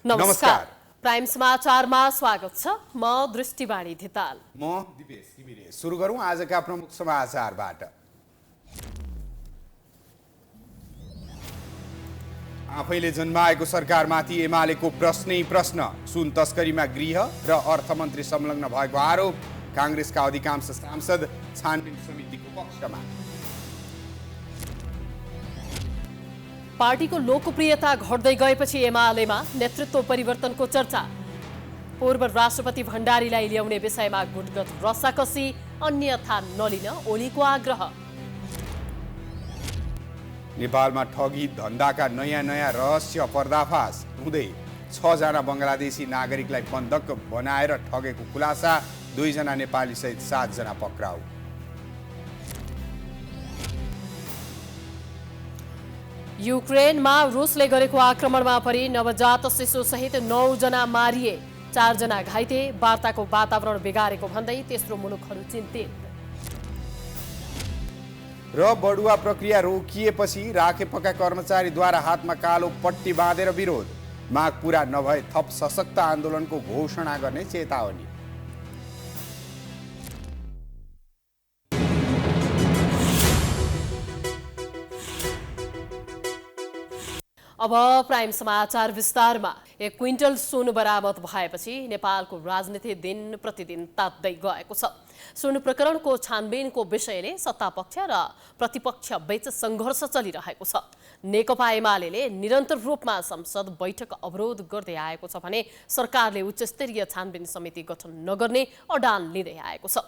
नमस्कार। प्राइम समाचारमा स्वागत छ। म दृष्टिवाणी धिताल। म दिपेश घिमिरे। सुरु गरौँ आजका प्रमुख समाचारबाट। आफैले जन्माएको सरकारमाथि एमालेको प्रश्नै प्रश्न। सुन तस्करीमा गृह र अर्थमन्त्री संलग्न भएको आरोप। काङ्ग्रेसका अधिकांश सांसद छानबिन समितिको पक्षमा। पार्टीको लोकप्रियता घट्दै गएपछि एमालेमा नेतृत्व परिवर्तनको चर्चा। पूर्व राष्ट्रपति भण्डारीलाई ल्याउने विषयमा गुटगत रसाकसी, अन्यथा नलिन ओलीको आग्रह। नेपालमा ठगी धन्दाका नयाँ रहस्य पर्दाफास हुँदै 6 जना बङ्गलादेशी नागरिकलाई बन्धक बनाएर ठगेको खुलासा। 2 जना नेपाली सहित 7 जना पक्राउ। युक्रेनमा रुसले गरेको आक्रमणमा परि नवजात शिशु सहित 9 जना मारिए, 4 जना घाइते। वार्ताको वातावरण बिगारेको भन्दै तेस्रो मुलुकहरू चिन्तित। र बढुवा प्रक्रिया रोकिएपछि राखेपका कर्मचारीद्वारा हातमा कालो पट्टी बाँधेर विरोध। माग पूरा नभए थप सशक्त आन्दोलनको घोषणा गर्ने चेतावनी। अब प्राइम समाचार विस्तारमा। 1 क्विन्टल सुन बरामद भएपछि नेपालको राजनीति दिन प्रतिदिन तात्दै गएको छ। सुन प्रकरणको छानबिनको विषयले सत्तापक्ष र प्रतिपक्ष बीच सङ्घर्ष चलिरहेको छ। नेकपा एमाले निरन्तर रूपमा संसद बैठक अवरोध गर्दै आएको छ भने सरकारले उच्चस्तरीय छानबिन समिति गठन नगर्ने अडान लिँदै आएको छ।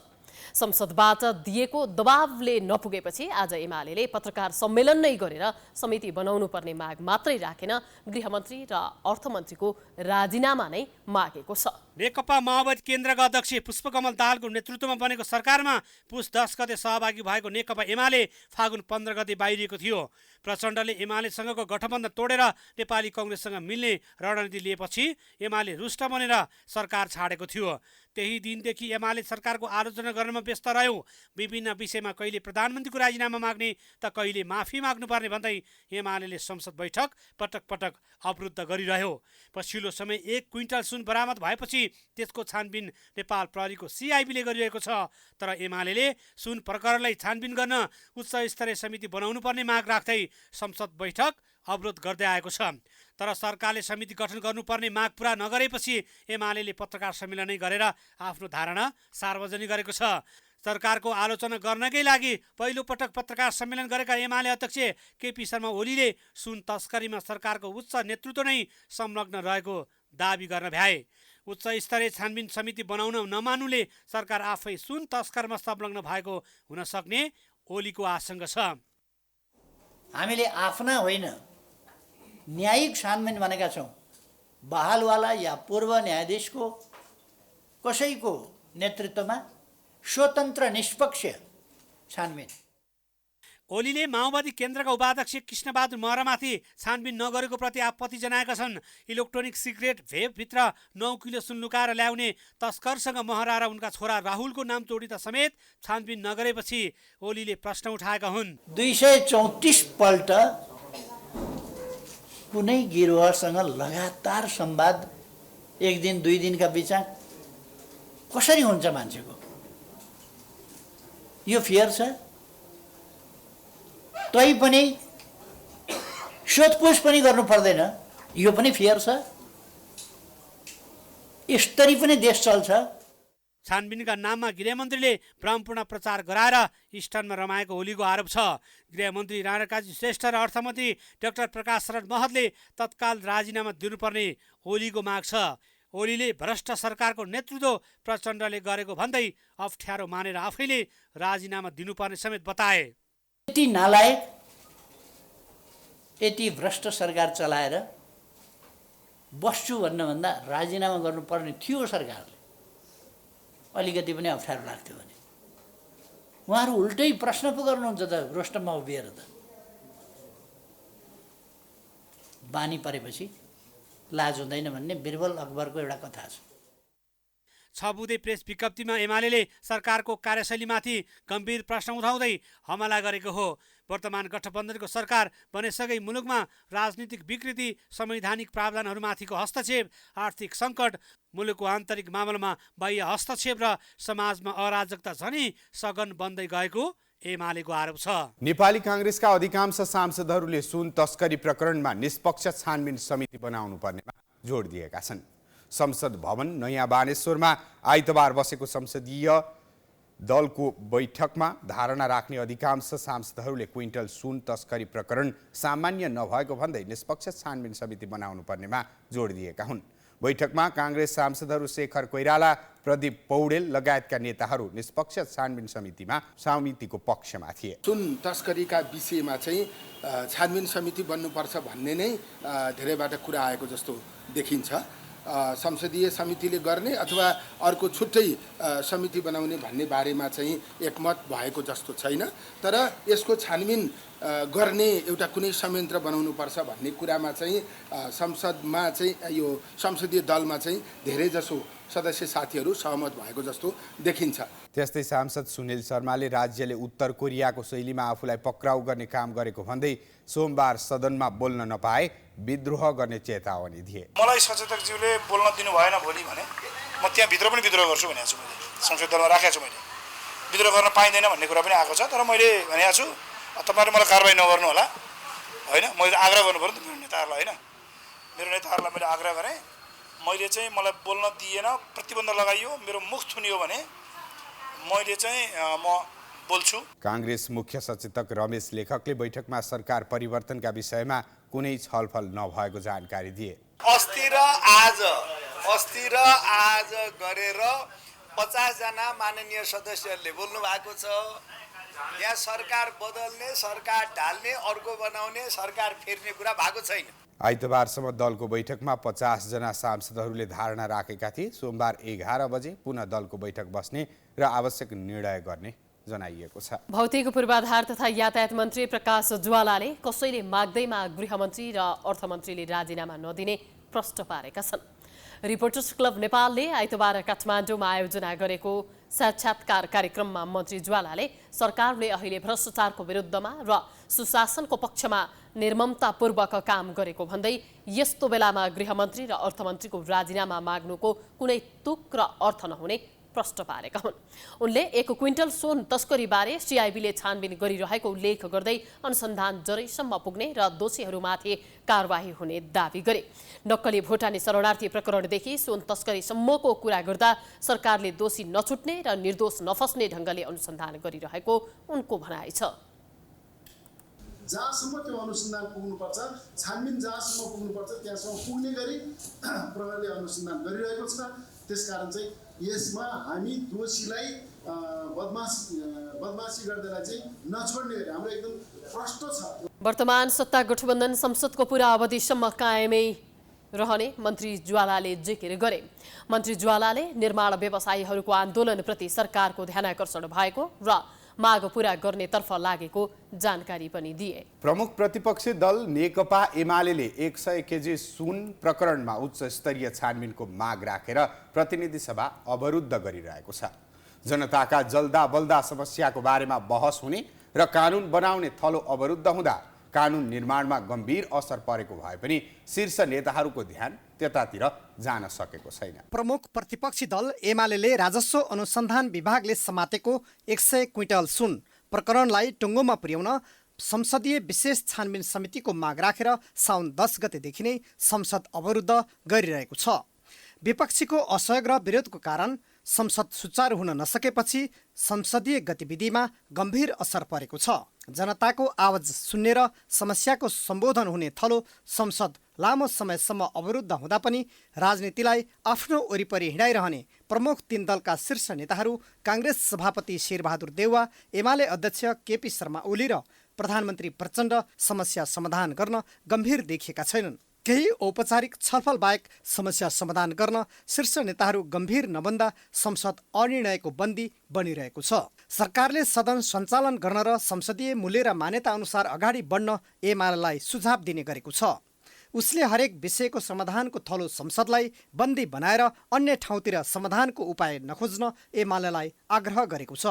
संसदबाट दिएको दबावले नपुगेपछि आज एमाले पत्रकार सम्मेलन नै गरेर समिति बनाउनु पर्ने माग मात्रै राखेन, गृहमन्त्री र अर्थमन्त्रीको राजीनामा नै मागेको छ। नेकपा माओवादी केन्द्रका अध्यक्ष पुष्पकमल दाहालको नेतृत्वमा बनेको सरकारमा पुस 10 गते सहभागी भएको नेकपा एमाले फागुन 15 गते बाहिरिएको थियो। प्रचण्डले एमालेसँगको गठबन्धन तोडेर नेपाली कङ्ग्रेससँग मिल्ने रणनीति लिएपछि एमाले रुष्ट बनेर सरकार छाडेको थियो। त्यही दिनदेखि एमाले सरकारको आलोचना गर्नमा व्यस्त रह्यो। विभिन्न विषयमा कहिले प्रधानमन्त्रीको राजीनामा माग्ने त कहिले माफी माग्नुपर्ने भन्दै एमाले संसद बैठक पटक पटक अवरुद्ध गरिरह्यो। पछिल्लो समय 1 क्विन्टल सुन बरामद भएपछि त्यसको छानबिन नेपाल प्रहरीको सिआइबीले गरिरहेको छ। तर एमाले सुन प्रकरणलाई छानबिन गर्न उच्च स्तरीय समिति बनाउनु पर्ने माग राख्दै संसद बैठक अवरोध गर्दै आएको छ। तर सरकारले समिति गठन गर्नुपर्ने माग पूरा नगरेपछि एमाले पत्रकार सम्मेलनै गरेर आफ्नो धारणा सार्वजनिक गरेको छ। सरकारको आलोचना गर्नकै लागि पहिलो पटक पत्रकार सम्मेलन गरेका एमाले अध्यक्ष केपी शर्मा ओलीले सुन तस्करीमा सरकारको उच्च नेतृत्व नै संलग्न रहेको दाबी गर्न भ्याए। उच्च स्तरीय छानबिन समिति बनाउन नमानुले सरकार आफै सुन तस्करमा संलग्न भएको हुन सक्ने ओलीको आशंका छ। हामीले आफ्ना होइन न्यायिक छानबिन भनेका छौँ। बहालवाला या पूर्व न्यायाधीशको कसैको नेतृत्वमा स्वतन्त्र निष्पक्ष छानबिन। ओलीले माओवादी केन्द्रका उपाध्यक्ष कृष्णबहादुर महरामाथि छानबिन नगरेको प्रति आपत्ति जनाएका छन्। इलेक्ट्रोनिक सिगरेट भेपभित्र 9 किलो सुन लुकाएर ल्याउने तस्करसँग महरा र उनका छोरा राहुलको नाम जोडिँदा समेत छानबिन नगरेपछि ओलीले प्रश्न उठाएका हुन्। 234 पल्ट कुनै गिरोहसँग लगातार संवाद 1 दिन 2 दिनका बिचमा कसरी हुन्छ मान्छेको? यो फियर छ। तै पनि सोधपुछ पनि गर्नु पर्दैन, यो पनि फियर छ। यसरी पनि देश चल्छ। छानबिनका नाममा गृहमन्त्रीले भ्रमपूर्ण प्रचार गराएर स्टनमा रमाएको ओलीको आरोप छ। गृहमन्त्री राणाकाजी श्रेष्ठ र अर्थमन्त्री डाक्टर प्रकाश शरण महतले तत्काल राजीनामा दिनुपर्ने ओलीको माग छ। ओलीले भ्रष्ट सरकारको नेतृत्व प्रचण्डले गरेको भन्दै अप्ठ्यारो मानेर आफैले राजीनामा दिनुपर्ने समेत बताए। यति नालायक, यति भ्रष्ट सरकार चलाएर बस्छु भन्नुभन्दा राजीनामा गर्नुपर्ने थियो सरकारले। अलिकति पनि अप्ठ्यारो लाग्थ्यो भने उहाँहरू उल्टै प्रश्न पो गर्नुहुन्छ त रोस्टममा उभिएर। त बानी परेपछि लाज हुँदैन भन्ने बिरबल अकबरको एउटा कथा छ। छ बुँदे प्रेस विज्ञप्तिमा एमाले सरकारको कार्यशैलीमाथि गम्भीर प्रश्न उठाउँदै हमला गरेको हो। वर्तमान गठबन्धनको सरकार बनेसँगै मुलुकमा राजनीतिक विकृति, संवैधानिक प्रावधानहरूमाथिको हस्तक्षेप, आर्थिक सङ्कट, मुलुकको आन्तरिक मामलामा बाह्य हस्तक्षेप र समाजमा अराजकता झनै सघन बन्दै गएको एमालेको आरोप छ। नेपाली काङ्ग्रेसका अधिकांश सांसदहरूले सुन तस्करी प्रकरणमा निष्पक्ष छानबिन समिति बनाउनु पर्नेमा जोड दिएका छन्। संसद भवन नयाँ बानेश्वरमा आइतबार बसेको संसदीय दलको बैठकमा धारणा राख्ने अधिकांश सांसदहरूले क्विन्टल सुन तस्करी प्रकरण सामान्य नभएको भन्दै निष्पक्ष छानबिन समिति बनाउनु पर्नेमा जोड दिएका हुन्। बैठकमा काङ्ग्रेस सांसदहरू शेखर कोइराला, प्रदीप पौडेल लगायतका नेताहरू निष्पक्ष छानबिन समितिको पक्षमा थिए। सुन तस्करीका विषयमा चाहिँ छानबिन समिति बन्नुपर्छ भन्ने नै धेरैबाट कुरा आएको जस्तो देखिन्छ। संसदीय समितिले गर्ने अथवा अर्को छुट्टै समिति बनाउने भन्ने बारेमा चाहिँ एकमत भएको जस्तो छैन। तर यसको छानबिन गर्ने एउटा कुनै संयन्त्र बनाउनुपर्छ भन्ने कुरामा चाहिँ संसदमा चाहिँ यो संसदीय दलमा चाहिँ धेरैजसो सदस्य साथीहरू सहमत भएको जस्तो देखिन्छ। त्यस्तै सांसद सुनिल शर्माले राज्यले उत्तर कोरियाको शैलीमा आफूलाई पक्राउ गर्ने काम गरेको भन्दै सोमबार सदनमा बोल्न नपाए विद्रोह गर्ने चेतावनी दिए। मलाई सचेतकज्यूले बोल्न दिनु भएन भोलि भने म त्यहाँ भित्र पनि विद्रोह गर्छु भनेको छु। मैले संसद दलमा राखेको छु। मैले विद्रोह गर्न पाइँदैन भन्ने कुरा पनि आएको छ। तर मैले भनेको छु तपाईँहरूले मलाई कारबाही नगर्नु होला होइन। मैले आग्रह गर्नु पर्यो मेरो नेताहरूलाई होइन। मेरो नेताहरूलाई मैले आग्रह गरेँ। मैले चाहिँ मलाई बोल्न दिएन, प्रतिबन्ध लगाइयो, मेरो मुख थुनियो भने मैले चाहिँ म बोल्छु। काङ्ग्रेस मुख्य सचेतक रमेश लेखकले बैठकमा सरकार परिवर्तनका विषयमा कुनै छलफल नभएको जानकारी दिए। अस्ति र आज गरेर 50 जना माननीय सदस्यहरूले बोल्नु भएको छ। यहाँ सरकार बदल्ने, सरकार ढाल्ने, अर्को बनाउने, सरकार फेर्ने कुरा भएको छैन। आइतबारसम्म दलको बैठकमा 50 जना सांसदहरूले धारणा राखेका थिए। सोमबार 11 बजे पुनः दलको बैठक बस्ने र आवश्यक निर्णय गर्ने जनाइएको छ। भौतिक पूर्वाधार तथा यातायात मन्त्री प्रकाश ज्वालाले कसैले माग्दैमा गृहमन्त्री र अर्थमन्त्रीले राजीनामा नदिने प्रश्न पारेका छन्। रिपोर्टर्स क्लब नेपालले आइतबार काठमाडौँमा आयोजना गरेको साक्षात्कार कार्यक्रममा मन्त्री ज्वालाले सरकारले अहिले भ्रष्टाचारको विरुद्धमा र सुशासनको पक्षमा निर्ममतापूर्वक काम गरेको भन्दै यस्तो बेलामा गृहमन्त्री र अर्थमन्त्रीको राजीनामा माग्नुको कुनै तुक र अर्थ नहुने प्रश्न पारेका हुन्। उनले 1 क्विन्टल सुन तस्करीबारे सिआइबीले छानबिन गरिरहेको उल्लेख गर्दै अनुसन्धान जरैसम्म पुग्ने र दोषीहरूमाथि कारवाही हुने दावी गरे। नक्कली भुटानी शरणार्थी प्रकरणदेखि सुन तस्करीसम्मको कुरा गर्दा सरकारले दोषी नछुट्ने र निर्दोष नफस्ने ढङ्गले अनुसन्धान गरिरहेको उनको भनाइ छ। जहाँसम्म त्यो अनुसन्धान पुग्नुपर्छ, छानबिन जहाँसम्म पुग्नुपर्छ त्यहाँसम्म पुग्ने गरी प्रहरीले अनुसन्धान गरिरहेको छ। त्यसकारण चाहिँ यसमा हामी दोषीलाई बदमासी गर्दैलाई चाहिँ नछोड्ने गरी हाम्रो एकदम प्रष्ट छ। वर्तमान सत्ता गठबन्धन संसदको पुरा अवधिसम्म कायमै रहने मन्त्री ज्वालाले जिकिर गरे। मन्त्री ज्वालाले निर्माण व्यवसायीहरूको आन्दोलनप्रति सरकारको ध्यानाकर्षण भएको र माग पूरा गर्नेतर्फ लागेको जानकारी पनि दिए। प्रमुख प्रतिपक्षी दल नेकपा एमाले 100 केजी सुन प्रकरणमा उच्च स्तरीय छानबिनको माग राखेर प्रतिनिधि सभा अवरुद्ध गरिरहेको छ। जनताका जल्दा बल्दा समस्याको बारेमा बहस हुने र कानुन बनाउने थलो अवरुद्ध हुँदा कानुन निर्माणमा गम्भीर असर परेको भए पनि शीर्ष नेताहरूको ध्यान त्यतातिर जान सकेको छैन। प्रमुख प्रतिपक्षी दल एमाले राजस्व अनुसन्धान विभागले समातेको 100 क्विन्टल सुन प्रकरणलाई टुङ्गोमा पुर्याउन संसदीय विशेष छानबिन समितिको माग राखेर साउन 10 गतेदेखि नै संसद अवरुद्ध गरिरहेको छ। विपक्षीको असहयोग र विरोधको कारण संसद सुचारू हुन नसकेपछि संसदीय गतिविधिमा गम्भीर असर परेको छ। जनताको आवाज सुन्ने र समस्याको सम्बोधन हुने थलो संसद लामो समयसम्म अवरुद्ध हुँदा पनि राजनीतिलाई आफ्नो वरिपरि हिँडाइरहने प्रमुख 3 दलका शीर्ष नेताहरू काङ्ग्रेस सभापति शेरबहादुर देउवा, एमाले अध्यक्ष केपी शर्मा ओली र प्रधानमन्त्री प्रचण्ड समस्या समाधान गर्न गम्भीर देखिएका छैनन्। केही औपचारिक छलफल बाहेक समस्या समाधान गर्न शीर्ष नेताहरू गम्भीर नबन्दा संसद अनिर्णयको बन्दी बनिरहेको छ। सरकारले सदन सञ्चालन गर्न र संसदीय मूल्य र मान्यता अनुसार अगाडि बढ्न एमालेलाई सुझाव दिने गरेको छ। उसले हरेक विषयको समाधानको थलो संसदलाई बन्दी बनाएर अन्य ठाउँतिर समाधानको उपाय नखोज्न एमालेलाई आग्रह गरेको छ।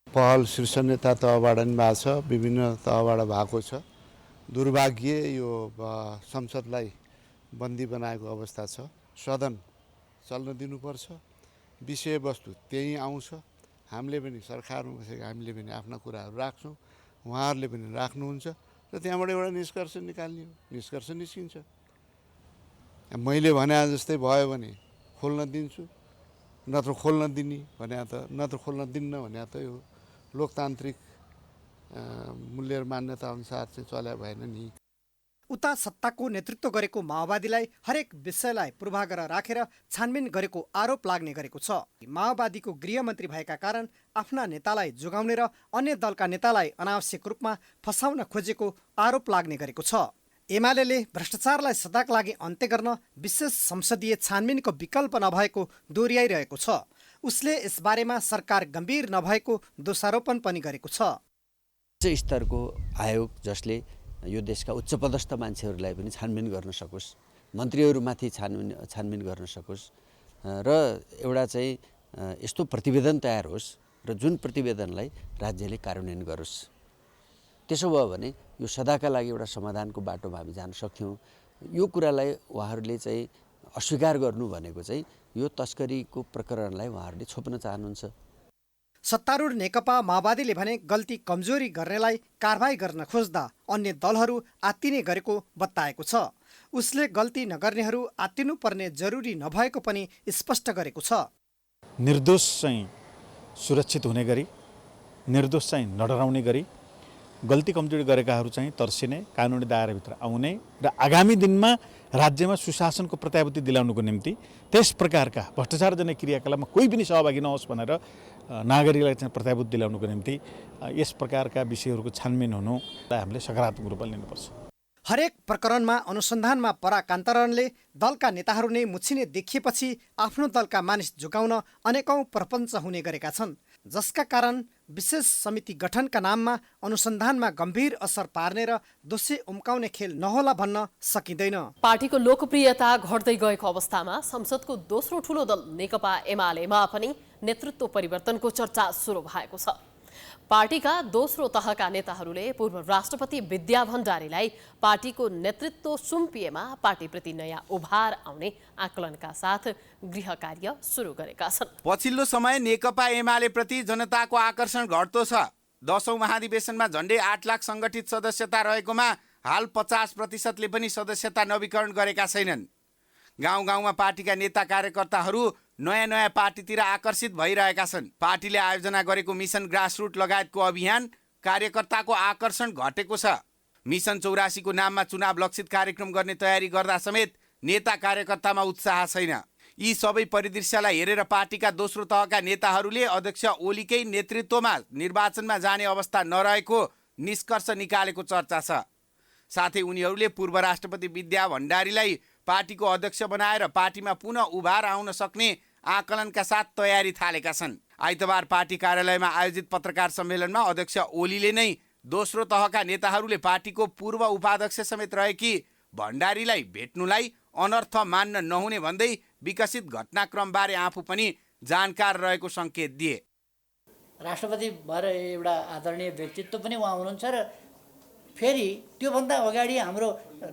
पहल शीर्ष नेता तहबाट पनि भएको छ, विभिन्न तहबाट भएको छ। दुर्भाग्य यो संसदलाई बन्दी बनाएको अवस्था छ। सदन चल्न दिनुपर्छ, विषयवस्तु त्यही आउँछ। हामीले पनि सरकारमा बसेका हामीले पनि आफ्ना कुराहरू राख्छौँ, उहाँहरूले पनि राख्नुहुन्छ र त्यहाँबाट एउटा निष्कर्ष निकाल्ने हो। निष्कर्ष निस्किन्छ। मैले भने जस्तै भयो भने खोल्न दिन्छु, नत्र खोल्न दिने भने त नत्र खोल्न दिन्न भने त यो लोकतान्त्रिक मूल्य र मान्यता अनुसार चाहिँ चल्या भएन नि। उता सत्ताको नेतृत्व गरेको माओवादीलाई हरेक विषयलाई पूर्वाग्रह राखेर छानबिन गरेको आरोप लाग्ने गरेको छ। माओवादीको गृहमन्त्री भएका कारण आफ्ना नेतालाई जोगाउने र अन्य दलका नेतालाई अनावश्यक रूपमा फसाउन खोजेको आरोप लाग्ने गरेको छ। एमालेले भ्रष्टाचारलाई सदाका लागि अन्त्य गर्न विशेष संसदीय छानबिनको विकल्प नभएको दोहोर्याइरहेको छ। उसले यसबारेमा सरकार गम्भीर नभएको दोषारोपण पनि गरेको छ। उच्च स्तरको आयोग जसले यो देशका उच्चपदस्थ मान्छेहरूलाई पनि छानबिन गर्न सकोस्, मन्त्रीहरूमाथि छानबिन गर्न सकोस् र एउटा चाहिँ यस्तो प्रतिवेदन तयार होस् र जुन प्रतिवेदनलाई राज्यले कार्यान्वयन गरोस्। त्यसो भयो भने यो सदाका लागि एउटा समाधानको बाटोमा हामी जान सक्थ्यौँ। यो कुरालाई उहाँहरूले चाहिँ अस्वीकार गर्नु भनेको चाहिँ यो तस्करीको प्रकरणलाई उहाँहरूले छोप्न चाहनुहुन्छ। सत्तारूढ नेकपा माओवादीले भने गल्ती कमजोरी गर्नेलाई कारबाही गर्न खोज्दा अन्य दलहरू आत्तिने गरेको बताएको छ। उसले गल्ती नगर्नेहरू आत्तिनुपर्ने जरुरी नभएको पनि स्पष्ट गरेको छ। निर्दोष चाहिँ सुरक्षित हुने गरी, निर्दोष चाहिँ नडराउने गरी, गल्ती कमजोरी गरेकाहरू चाहिँ तर्सिने, कानुनी दायराभित्र आउने र आगामी दिनमा राज्यमा सुशासनको प्रत्याभूति दिलाउनुको निम्ति त्यस प्रकारका भ्रष्टाचारजन्य क्रियाकलापमा कोही पनि सहभागी नहोस् भनेर नागरिकलाई चाहिँ प्रत्याभूति दिलाउनुको निम्ति यस प्रकारका विषयहरूको छानबिन हुनुलाई हामीले सकारात्मक रूपमा लिनुपर्छ। हरेक प्रकरणमा अनुसन्धानमा पराकान्तरणले दलका नेताहरू नै मुछिने देखिएपछि आफ्नो दलका मानिस जोगाउन अनेकौं प्रपञ्च हुने गरेका छन्, जसका कारण विशेष समिति गठनका नाममा अनुसन्धानमा गम्भीर असर पार्ने र दोषी उम्काउने खेल नहोला भन्न सकिँदैन। पार्टीको लोकप्रियता घट्दै गएको अवस्थामा संसदको दोस्रो ठूलो दल नेकपा एमालेमा पनि नेतृत्व परिवर्तनको चर्चा सुरु भएको छ। पार्टीका दोस्रो तहका नेताहरूले पूर्व राष्ट्रपति विद्या भण्डारीलाई पार्टीको नेतृत्व सुम्पिएमा पार्टीप्रति नयाँ उभार आउने आकलनका साथ गृह कार्य सुरु गरेका छन्। पछिल्लो समय नेकपा एमाले प्रति जनताको आकर्षण घट्दो छ। 10औं महाधिवेशनमा झण्डै 8 लाख संगठित सदस्यता रहेकोमा हाल 50% पनि सदस्यता नवीकरण गरेका छैनन्। गाउँ गाउँमा पार्टीका नेता कार्यकर्ताहरू नयाँ नयाँ पार्टीतिर आकर्षित भइरहेका छन्। पार्टीले आयोजना गरेको मिसन ग्रासरुट लगायतको अभियान कार्यकर्ताको आकर्षण घटेको छ। मिसन 84 को नाममा चुनाव लक्षित कार्यक्रम गर्ने तयारी गर्दा समेत नेता कार्यकर्तामा उत्साह छैन। यी सबै परिदृश्यलाई हेरेर पार्टीका दोस्रो तहका नेताहरूले अध्यक्ष ओलीकै नेतृत्वमा निर्वाचनमा जाने अवस्था नरहेको निष्कर्ष निकालेको चर्चा छ। साथै उनीहरूले पूर्व राष्ट्रपति विद्या भण्डारीलाई पार्टीको अध्यक्ष बनाएर पार्टीमा पुनः उभार आउन सक्ने आकलनका साथ तयारी थालेका छन्। आइतबार पार्टी कार्यालयमा आयोजित पत्रकार सम्मेलनमा अध्यक्ष ओलीले नै दोस्रो तहका नेताहरूले पार्टीको पूर्व उपाध्यक्ष समेत रहेकी भण्डारीलाई भेट्नुलाई अनर्थ मान्न नहुने भन्दै विकसित घटनाक्रमबारे आफू पनि जानकार रहेको सङ्केत दिए। राष्ट्रपति भएर एउटा आदरणीय व्यक्तित्व पनि उहाँ हुनुहुन्छ र फेरि त्योभन्दा अगाडि हाम्रो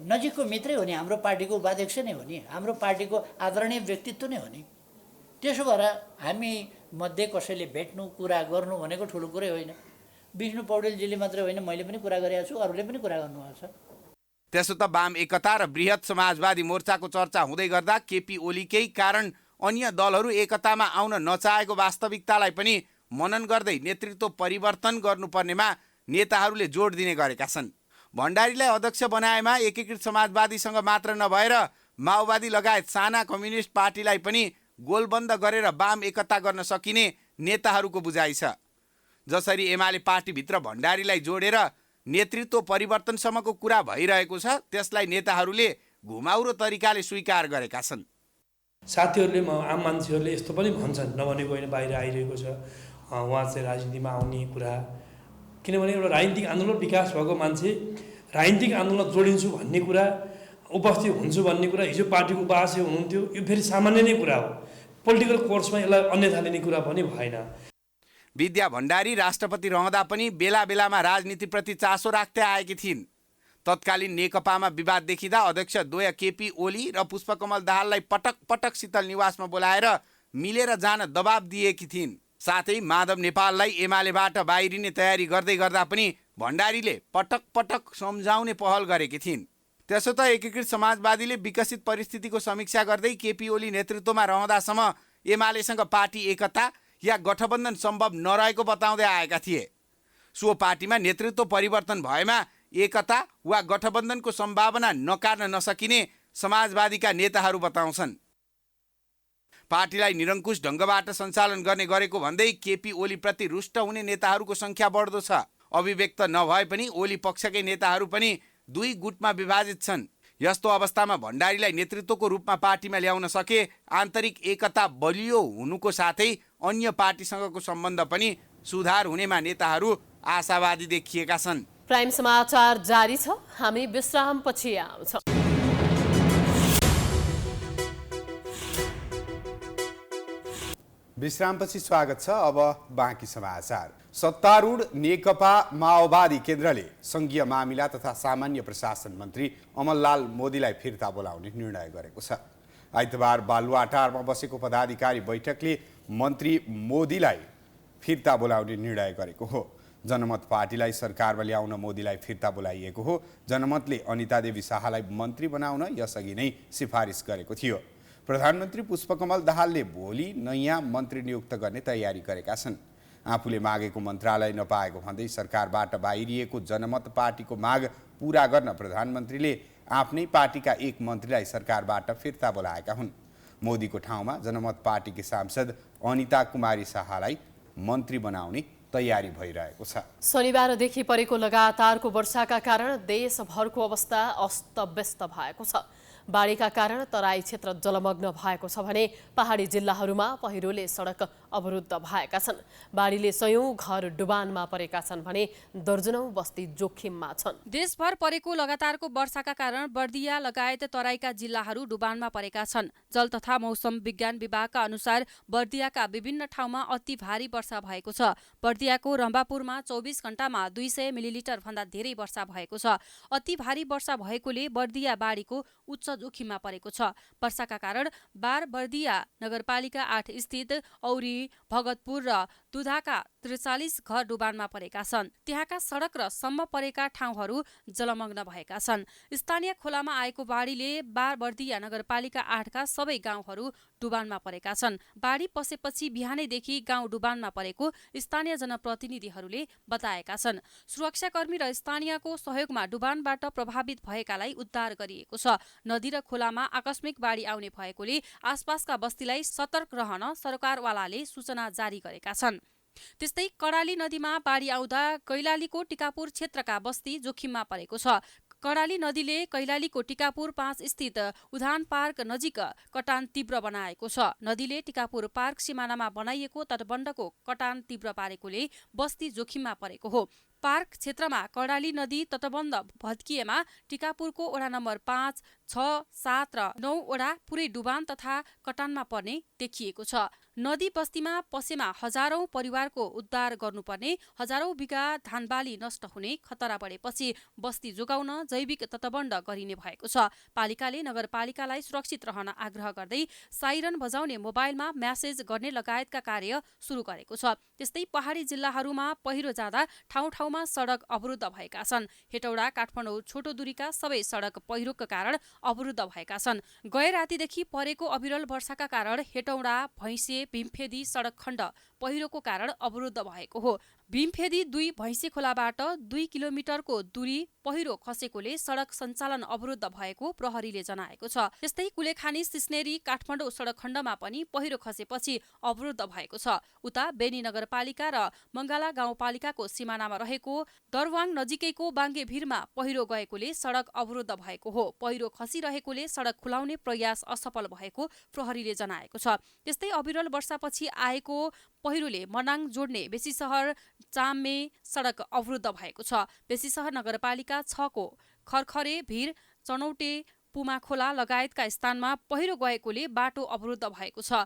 नजिकको मित्रै हो नि, हाम्रो पार्टीको उपाध्यक्ष नै हो नि, हाम्रो पार्टीको आदरणीय व्यक्तित्व नै हो नि। त्यसो भएर हामी मध्ये कसैले भेट्नु कुरा गर्नु भनेको ठुलो कुरै होइन। विष्णु पौडेलजीले मात्रै होइन, मैले पनि कुरा गरेको छु, अरूले पनि कुरा गर्नुभएको छ। त्यसो त वाम एकता र बृहत समाजवादी मोर्चाको चर्चा हुँदै गर्दा केपी ओलीकै कारण अन्य दलहरू एकतामा आउन नचाहेको वास्तविकतालाई पनि मनन गर्दै नेतृत्व परिवर्तन गर्नुपर्नेमा नेताहरूले जोड दिने गरेका छन्। भण्डारीलाई अध्यक्ष बनाएमा एकीकृत समाजवादीसँग मात्र नभएर माओवादी लगायत साना कम्युनिस्ट पार्टीलाई पनि गोलबन्द गरेर वाम एकता गर्न सकिने नेताहरूको बुझाइ छ। जसरी एमाले पार्टीभित्र भण्डारीलाई जोडेर नेतृत्व परिवर्तनसम्मको कुरा भइरहेको छ, त्यसलाई नेताहरूले घुमाउरो तरिकाले स्वीकार गरेका छन्। साथीहरूले आम मान्छेहरूले यस्तो पनि भन्छन्, नभनेको होइन, बाहिर आइरहेको छ उहाँ चाहिँ राजनीतिमा आउने कुरा। किनभने एउटा राजनीतिक आन्दोलन विकास भएको मान्छे राजनीतिक आन्दोलन जोडिन्छु भन्ने कुरा उपस्थित हुन्छु भन्ने कुरा हिजो पार्टीको उपाध्यक्ष हुनुहुन्थ्यो, यो फेरि सामान्य नै कुरा हो। पोलिटिकल कोर्समा यसलाई अन्यथा लिने कुरा पनि भएन। विद्या भण्डारी राष्ट्रपति रहँदा पनि बेला बेलामा राजनीतिप्रति चासो राख्दै आएकी थिइन्। तत्कालीन नेकपामा विवाद देखिँदा अध्यक्ष द्वय केपी ओली र पुष्पकमल दाहाललाई पटक पटक शीतल निवासमा बोलाएर मिलेर जान दबाब दिएकी थिइन्। साथै माधव नेपाललाई एमालेबाट बाहिरिने तयारी गर्दै गर्दा पनि भण्डारीले पटक पटक सम्झाउने पहल गरेकी थिइन्। त्यसो त एकीकृत समाजवादीले विकसित परिस्थितिको समीक्षा गर्दै केपी ओली नेतृत्वमा रहँदासम्म एमालेसँग पार्टी एकता या गठबन्धन सम्भव नरहेको बताउँदै आएका थिए। सो पार्टीमा नेतृत्व परिवर्तन भएमा एकता वा गठबन्धनको सम्भावना नकार्न नसकिने समाजवादीका नेताहरू बताउँछन्। पार्टीलाई निरङ्कुश ढङ्गबाट सञ्चालन गर्ने गरेको भन्दै केपी ओलीप्रति रुष्ट हुने नेताहरूको सङ्ख्या बढ्दो छ। अभिव्यक्त नभए पनि ओली पक्षकै नेताहरू पनि दुई गुटमा विभाजित छन्। यस्तो अवस्थामा भण्डारीलाई नेतृत्वको रूपमा पार्टीमा ल्याउन सके आन्तरिक एकता बलियो हुनुको साथै अन्य पार्टीसँगको सम्बन्ध पनि सुधार हुनेमा नेताहरू आशावादी देखिएका छन्। प्राइम समाचार जारी छ, हामी विश्रामपछि आउँछौँ। विश्रामपछि स्वागत छ। अब बाँकी समाचार। सत्तारूढ नेकपा माओवादी केन्द्रले सङ्घीय मामिला तथा सामान्य प्रशासन मन्त्री अमललाल मोदीलाई फिर्ता बोलाउने निर्णय गरेको छ। आइतबार बालुवाटारमा बसेको पदाधिकारी बैठकले मन्त्री मोदीलाई फिर्ता बोलाउने निर्णय गरेको हो। जनमत पार्टीलाई सरकारमा ल्याउन मोदीलाई फिर्ता बोलाइएको हो। जनमतले अनिता देवी शाहलाई मन्त्री बनाउन यसअघि नै सिफारिस गरेको थियो। प्रधानमन्त्री पुष्पकमल दाहालले भोलि नयाँ मन्त्री नियुक्त गर्ने तयारी गरेका छन्। आफूले मागेको मन्त्रालय नपाएको भन्दै सरकारबाट बाहिरिएको जनमत पार्टीको माग पूरा गर्न प्रधानमन्त्रीले आफ्नै पार्टीका एक मन्त्रीलाई सरकारबाट फिर्ता बोलाएका हुन्। मोदीको ठाउँमा जनमत पार्टीकी सांसद अनिता कुमारी शाहलाई मन्त्री बनाउने तयारी भइरहेको छ। शनिबारदेखि परेको लगातारको वर्षाका कारण देशभरको अवस्था अस्तव्यस्त भएको छ। बाढीका कारण तराई क्षेत्र जलमग्न भएको छ भने पहाडी जिल्लाहरूमा पहिरोले सडक अवरुद्ध भएका छन्। बाढीले सयौं घर डुबानमा परेका छन् भने दर्जनौं बस्ती जोखिममा छन्। देशभर परेको लगातारको वर्षाका कारण बर्दिया लगायत तराईका जिल्लाहरू डुबानमा परेका छन्। जल तथा मौसम विज्ञान विभागका अनुसार बर्दियाका विभिन्न ठाउँमा अति भारी वर्षा भएको छ। बर्दियाको रम्बापुरमा 24 घण्टामा 200 मिलिलिटर भन्दा धेरै वर्षा भएको छ। अति भारी वर्षा भएकोले बर्दिया बाढीको उच्च जोखिममा परेको छ। वर्षाका कारण बार बर्दिया नगरपालिका 8 स्थित औरी भगतपुर र दुधाका 43 घर डुबानमा परेका छन्। त्यहाँका सडक र सम्म परेका ठाउँहरू जलमग्न भएका छन्। स्थानीय खोलामा आएको बाढीले बार बर्दिया नगरपालिका 8 का सबै गाउँहरू डुबानमा परेका छन्। बाढी पसेपछि बिहानैदेखि गाउँ डुबानमा परेको स्थानीय जनप्रतिनिधिहरूले बताएका छन्। सुरक्षाकर्मी र स्थानीयको सहयोगमा डुबानबाट प्रभावित भएकालाई उद्धार गरिएको छ। नदी र खोलामा आकस्मिक बाढी आउने भएकोले आसपासका बस्तीलाई सतर्क रहन सरकारवालाले सूचना जारी गरेका छन्। त्यस्तै कडाली नदीमा बाढी आउँदा कैलालीको टिकापुर क्षेत्रका बस्ती जोखिममा परेको छ। कडाली नदीले कैलालीको टिकापुर 5 स्थित उद्यान पार्क नजिक कटान तीव्र बनाएको छ। नदीले टिकापुर पार्क सिमानामा बनाइएको तटबन्धको कटान तीव्र पारेकोले बस्ती जोखिममा परेको हो। पार्क क्षेत्रमा कडाली नदी तटबन्ध भत्किएमा टिकापुरको वडा नम्बर 5, 6, 7 र 9 वडा पुरै डुबान तथा कटानमा पर्ने देखिएको छ। नदी बस्तीमा पसेमा हजारौं परिवारको उद्धार गर्नुपर्ने, हजारौं बिघा धानबाली नष्ट हुने खतरा बढेपछि बस्ती जोगाउन जैविक तटबन्ध गरिने भएको छ। पालिकाले नगरपालिकालाई सुरक्षित रहन आग्रह गर्दै साइरन बजाउने, मोबाइलमा म्यासेज गर्ने लगायतका कार्य सुरु गरेको छ। त्यस्तै पहाडी जिल्लाहरूमा पहिरो जाँदा ठाउँ सडक अवरुद्ध भएका छन्। हेटौडा काठमाडौँ छोटो दूरीका सबै सडक पहिरोका कारण अवरुद्ध भएका छन्। गए रातिदेखि परेको अविरल वर्षाका कारण हेटौडा भैँसे भीमफेदी सडक खण्ड पहिरोको कारण अवरुद्ध भएको हो। भीमफेदी 2 भैँसे खोलाबाट 2 किलोमिटरको दूरी पहिरो खसेकोले सडक सञ्चालन अवरुद्ध भएको प्रहरीले जनाएको छ। त्यस्तै कुलेखानी सिस्नेरी काठमाडौँ सडक खण्डमा पनि पहिरो खसेपछि अवरुद्ध भएको छ। उता बेनी नगरपालिका र मङ्गाला गाउँपालिकाको सिमानामा रहेको दरवाङ नजिकैको बाङ्गे भिरमा पहिरो गएकोले सडक अवरुद्ध भएको हो। पहिरो खसिरहेकोले सडक खुलाउने प्रयास असफल भएको प्रहरीले जनाएको छ। त्यस्तै अविरल वर्षापछि आएको पहिरोले मनाङ जोड्ने बेसी सहर चाम्मे सडक अवरुद्ध भएको छ। बेसी सहर नगरपालिका 6 को खरखरे भिर चनौटे पुमाखोला लगायतका स्थानमा पहिरो गएकोले बाटो अवरुद्ध भएको छ।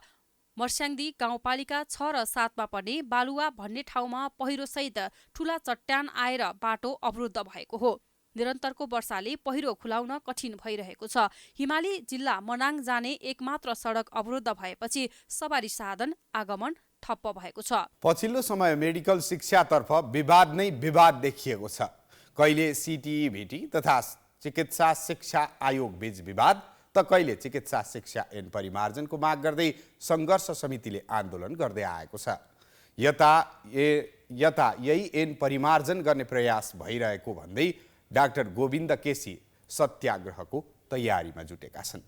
मर्स्याङदी गाउँपालिका 6 र 7 मा पर्ने बालुवा भन्ने ठाउँमा पहिरोसहित ठूला चट्टान आएर बाटो अवरुद्ध भएको हो। निरन्तरको वर्षाले पहिरो खुलाउन कठिन भइरहेको छ। हिमाली जिल्ला मनाङ जाने एकमात्र सडक अवरुद्ध भएपछि सवारी साधन आगमन ठप्प भएको छ। पछिल्लो समय मेडिकल शिक्षातर्फ विवाद नै विवाद देखिएको छ। कहिले सिटिई भेटी तथा चिकित्सा शिक्षा आयोग बीच विवाद त कहिले चिकित्सा शिक्षा ऐन परिमार्जनको माग गर्दै सङ्घर्ष समितिले आन्दोलन गर्दै आएको छ। यता यही ऐन परिमार्जन गर्ने प्रयास भइरहेको भन्दै डाक्टर गोविन्द केसी सत्याग्रहको तयारीमा जुटेका छन्।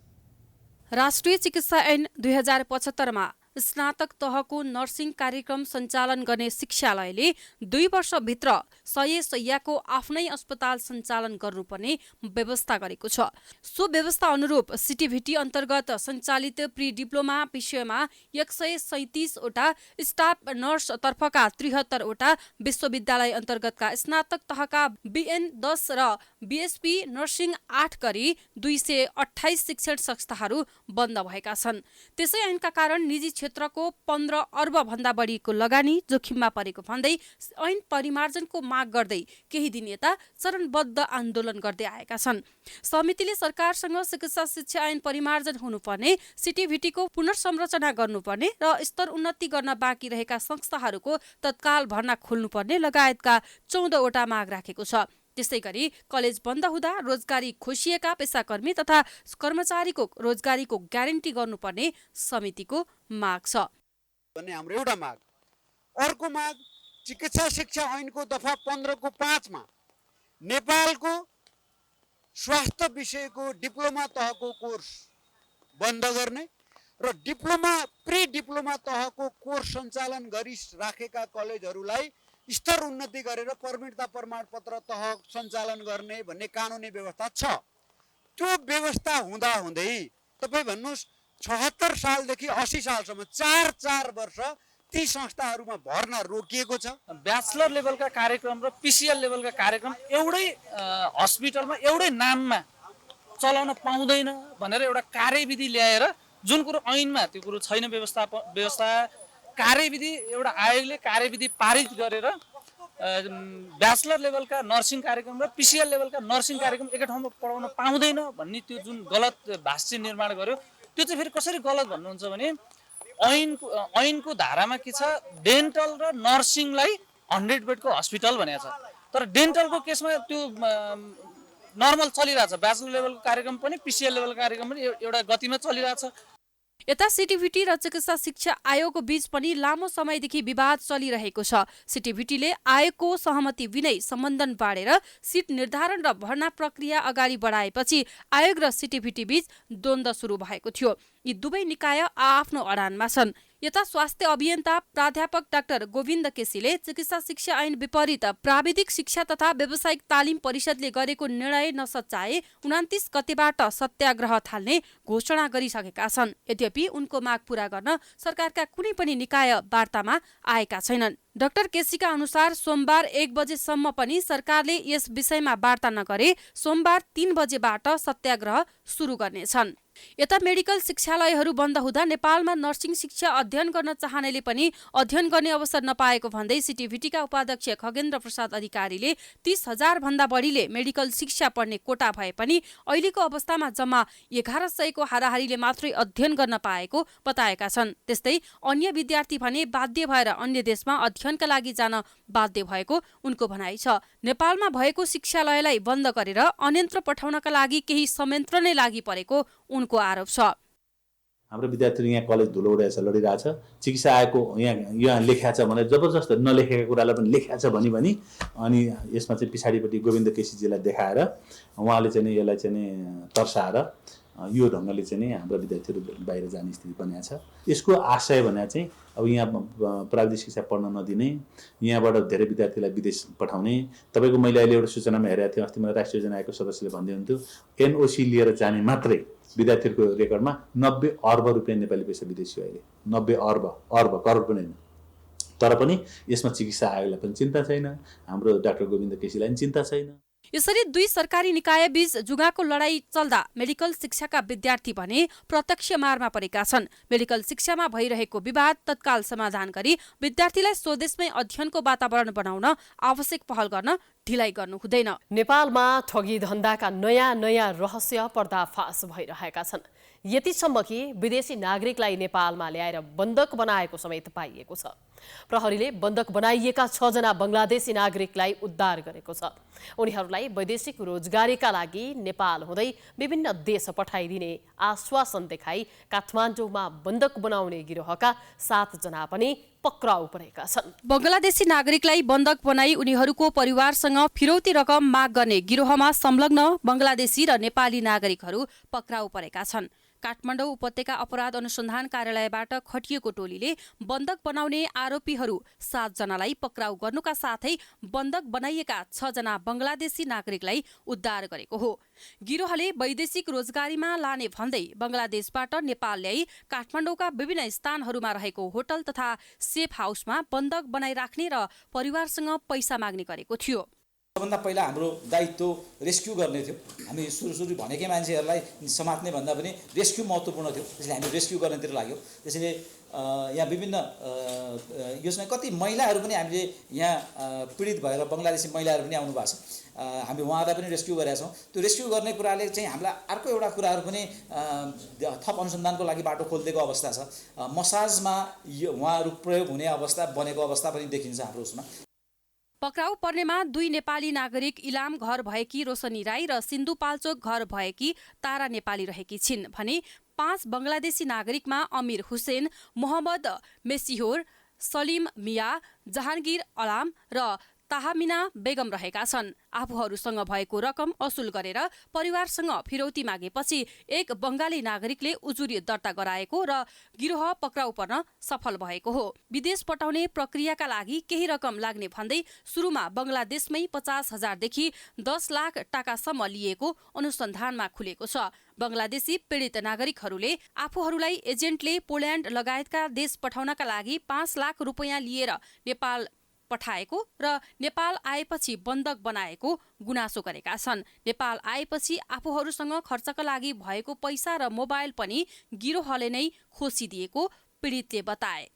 राष्ट्रिय चिकित्सा ऐन 2075 मा स्नातक तहको नर्सिङ कार्यक्रम सञ्चालन गर्ने शिक्षालयले 2 वर्षभित्र 100 शय्याको आफ्नै अस्पताल सञ्चालन गर्नुपर्ने व्यवस्था गरेको छ। सो व्यवस्था अनुरूप सिटिभिटी अन्तर्गत सञ्चालित प्री डिप्लोमा विषयमा 137 वटा स्टाफ नर्स तर्फका 73 वटा विश्वविद्यालय अन्तर्गतका स्नातक तहका BN 10 र BSP नर्सिङ 8 गरी 228 शिक्षण संस्थाहरू बन्द भएका छन्। त्यसै ऐनका कारण निजी क्षेत्रको 15 अर्ब भन्दा बढीको लगानी जोखिममा परेको भन्दै ऐन परिमार्जनको माग गर्दै केही दिन यता चरणबद्ध आन्दोलन गर्दै आएका छन्। समितिले सरकारसँग चिकित्सा शिक्षा ऐन परिमार्जन हुनुपर्ने, सिटिभिटीको पुनर्संरचना गर्नुपर्ने र स्तर उन्नति गर्न बाँकी रहेका संस्थाहरूको तत्काल भर्ना खोल्नुपर्ने लगायतका 14 वटा माग राखेको छ। त्यसै गरी कलेज बन्द हुँदा रोजगारी खोसिएका पेसाकर्मी तथा कर्मचारीको रोजगारीको ग्यारेन्टी गर्नुपर्ने समितिको माग छ भन्ने हाम्रो एउटा माग। अर्को माग चिकित्सा शिक्षा ऐनको दफा 15 को 5 मा नेपालको स्वास्थ्य विषयको डिप्लोमा तहको कोर्स बन्द गर्ने र डिप्लोमा प्री डिप्लोमा तहको कोर्स सञ्चालन गरिराखेका कलेजहरूलाई स्तर उन्नति गरेर परमिटता प्रमाणपत्र तह सञ्चालन गर्ने भन्ने कानुनी व्यवस्था छ। त्यो व्यवस्था हुँदा हुँदै तपाईँ भन्नुहोस् 76 सालदेखि 80 सालसम्म 4 वर्ष ती संस्थाहरूमा भर्ना रोकिएको छ। ब्याचलर लेभलका कार्यक्रम र PCL लेभलका कार्यक्रम एउटै हस्पिटलमा एउटै नाममा चलाउन पाउँदैन भनेर एउटा कार्यविधि ल्याएर, जुन कुरो ऐनमा त्यो कुरो छैन, व्यवस्था कार्यविधि एउटा आयोगले कार्यविधि पारित गरेर ब्याचलर लेभलका नर्सिङ कार्यक्रम र PCL लेभलका नर्सिङ कार्यक्रम एकै ठाउँमा पढाउन पाउँदैन भन्ने त्यो जुन गलत भाष्य निर्माण गर्यो, त्यो चाहिँ फेरि कसरी गलत भन्नुहुन्छ भने ऐनको धारामा के छ, डेन्टल र नर्सिङलाई 100 बेडको हस्पिटल भनेको छ। तर डेन्टलको केसमा त्यो नर्मल चलिरहेछ। ब्याचलर लेभलको कार्यक्रम पनि PCL लेभलको कार्यक्रम पनि एउटा गतिमा चलिरहेछ। यता सिटिभिटी र चिकित्सा शिक्षा आयोगको बीच पनि लामो समयदेखि विवाद चलिरहेको छ। सिटिभिटीले आयोगको सहमति बिनै सम्बन्धन बाँडेर सिट निर्धारण र भर्ना प्रक्रिया अगाडि बढाएपछि आयोग र सिटिभिटी बीच द्वन्द्व सुरु भएको थियो। यी दुवै निकाय आफ्नो अडानमा छन्। यता स्वास्थ्य अभियन्ता प्राध्यापक डाक्टर गोविन्द केसीले चिकित्सा शिक्षा ऐन विपरीत प्राविधिक शिक्षा तथा व्यावसायिक तालिम परिषदले गरेको निर्णय नसच्चाए 29 गतेबाट सत्याग्रह थाल्ने घोषणा गरिसकेका छन्। यद्यपि उनको माग पूरा गर्न सरकारका कुनै पनि निकाय वार्तामा आएका छैनन्। डाक्टर केसीका अनुसार सोमबार 1 बजेसम्म पनि सरकारले यस विषयमा वार्ता नगरे सोमबार 3 बजेबाट सत्याग्रह सुरु गर्नेछन्। यता मेडिकल शिक्षालयहरू बन्द हुँदा नेपालमा नर्सिङ शिक्षा अध्ययन गर्न चाहनेले पनि अध्ययन गर्ने अवसर नपाएको भन्दै सिटिभिटीका उपाध्यक्ष खगेन्द्र प्रसाद अधिकारीले 30,000 भन्दा बढीले मेडिकल शिक्षा पढ्ने कोटा भए पनि अहिलेको अवस्थामा जम्मा 1100 को हाराहारीले मात्रै अध्ययन गर्न पाएको बताएका छन्। त्यस्तै अन्य विद्यार्थी भने बाध्य भएर अन्य देशमा अध्ययनका लागि जान बाध्य भएको उनको भनाइ छ। नेपालमा भएको शिक्षालयलाई बन्द गरेर अन्यत्र पठाउनका लागि केही संयन्त्र नै लागि परेको उनको आरोप छ। हाम्रो विद्यार्थीहरू यहाँ कलेज धुलो उडाएछ, लडिरहेछ। चिकित्सा आयोगको यहाँ लेख्या छ भने जबरजस्त नलेखेका कुरालाई पनि लेख्या छ भनी अनि यसमा चाहिँ पछाडिपट्टि गोविन्द केसीजीलाई देखाएर उहाँले चाहिँ यसलाई चाहिँ तर्साएर यो ढङ्गले चाहिँ हाम्रो विद्यार्थीहरू बाहिर जाने स्थिति बनेको छ। यसको आशय भने चाहिँ अब यहाँ प्राविधिक शिक्षा पढ्न नदिने, यहाँबाट धेरै विद्यार्थीलाई विदेश पठाउने। तपाईँको मैले अहिले एउटा सूचनामा हेरेको थिएँ, अस्ति मलाई राष्ट्रिय योजना आयोगको सदस्यले भन्दै हुन्थ्यो NOC लिएर जाने मात्रै विद्यार्थीहरूको रेकर्डमा 90 अर्ब रुपियाँ नेपाली पैसा विदेशी हो। अहिले 90 अर्ब करोड पनि होइन। तर पनि यसमा चिकित्सा आयोगलाई पनि चिन्ता छैन, हाम्रो डाक्टर गोविन्द केसीलाई पनि चिन्ता छैन। यसरी दुई सरकारी निकाय बीच जुगाको लडाई चल्दा मेडिकल शिक्षाका विद्यार्थी भने प्रत्यक्ष मारमा परेका छन्। मेडिकल शिक्षामा भइरहेको विवाद तत्काल समाधान गरी विद्यार्थीलाई स्वदेशमै अध्ययनको वातावरण बनाउन आवश्यक पहल गर्न ढिलाइ गर्नु हुँदैन। नेपालमा ठगी धन्दाका नयाँ रहस्य पर्दाफास भइरहेका छन्। यतिसम्म कि विदेशी नागरिकलाई नेपालमा ल्याएर बन्धक बनाएको समेत पाइएको छ। प्रहरीले बन्धक बनाइएका 6 जना बंगलादेशी नागरिकलाई उद्धार गरेको छ। उनीहरूलाई वैदेशिक रोजगारीका लागि नेपाल हुँदै विभिन्न देश पठाइदिने आश्वासन देखाई काठमाडौँमा बन्धक बनाउने गिरोहका 7 जना पनि पक्राउ परेका छन्। बंगलादेशी नागरिकलाई बन्धक बनाई उनीहरूको परिवारसँग फिरौती रकम माग गर्ने गिरोहमा संलग्न बंगलादेशी र नेपाली नागरिकहरू पक्राउ परेका छन्। काठमाडौँ उपत्यका अपराध अनुसन्धान कार्यालयबाट खटिएको टोलीले बन्धक बनाउने आरोपीहरू 7 जनालाई पक्राउ गर्नुका साथै बन्धक बनाइएका 6 जना बंगलादेशी नागरिकलाई उद्धार गरेको हो। गिरोहले वैदेशिक रोजगारीमा लाने भन्दै बंगलादेशबाट नेपाल ल्याई काठमाडौँका विभिन्न स्थानहरूमा रहेको होटल तथा सेफ हाउसमा बन्धक बनाइराख्ने र परिवारसँग पैसा माग्ने गरेको थियो। सबभन्दा पहिला हाम्रो दायित्व रेस्क्यु गर्ने थियो। हामी सुरु भनेकै मान्छेहरूलाई समात्ने भन्दा पनि रेस्क्यु महत्त्वपूर्ण थियो। त्यसले हामी रेस्क्यु गर्नेतिर लाग्यो। त्यसैले यहाँ विभिन्न यसमा कति महिलाहरू पनि हामीले यहाँ पीडित भएर बंगलादेशी महिलाहरू पनि आउनु भएको छ। हामी उहाँलाई पनि रेस्क्यु गरेका छौँ। त्यो रेस्क्यु गर्ने कुराले चाहिँ हामीलाई अर्को एउटा कुराहरू पनि थप अनुसन्धानको लागि बाटो खोलिदिएको अवस्था छ। मसाजमा उहाँहरू प्रयोग हुने अवस्था बनेको अवस्था पनि देखिन्छ हाम्रो उसमा। पक्राउ पर्नेमा 2 नेपाली नागरिक इलाम घर भएकी रोशनी राई र सिन्धुपाल्चोक घर भएकी तारा नेपाली रहेकी छिन् भने 5 बंगलादेशी नागरिकमा अमीर हुसेन, मोहम्मद मेसिहोर, सलिम मिया, जहांगीर अलाम र ताहमिना बेगम रहेका छन्। आफूहरूसँग भएको रकम असुल गरेर परिवारसँग फिरौती मागेपछि एक बंगाली नागरिकले उजुरी दर्ता गराएको र गिरोह पक्राउ पर्न सफल भएको हो। विदेश पठाउने प्रक्रियाका लागि केही रकम लाग्ने भन्दै सुरुमा बंगलादेशमै 50,000 देखि 10 लाख टाकासम्म लिएको अनुसन्धानमा खुलेको छ। बंगलादेशी पीडित नागरिकहरूले आफूहरूलाई एजेन्टले पोल्यान्ड लगायतका देश पठाउनका लागि 5 लाख रुपैयाँ लिएर नेपाल पठाएको र नेपाल आएपछि बन्धक बनाएको गुनासो गरेका छन्। नेपाल आएपछि आफूहरूसँग खर्चका लागि भएको पैसा र मोबाइल पनि गिरोहले नै खोसिदिएको पीडितले बताए।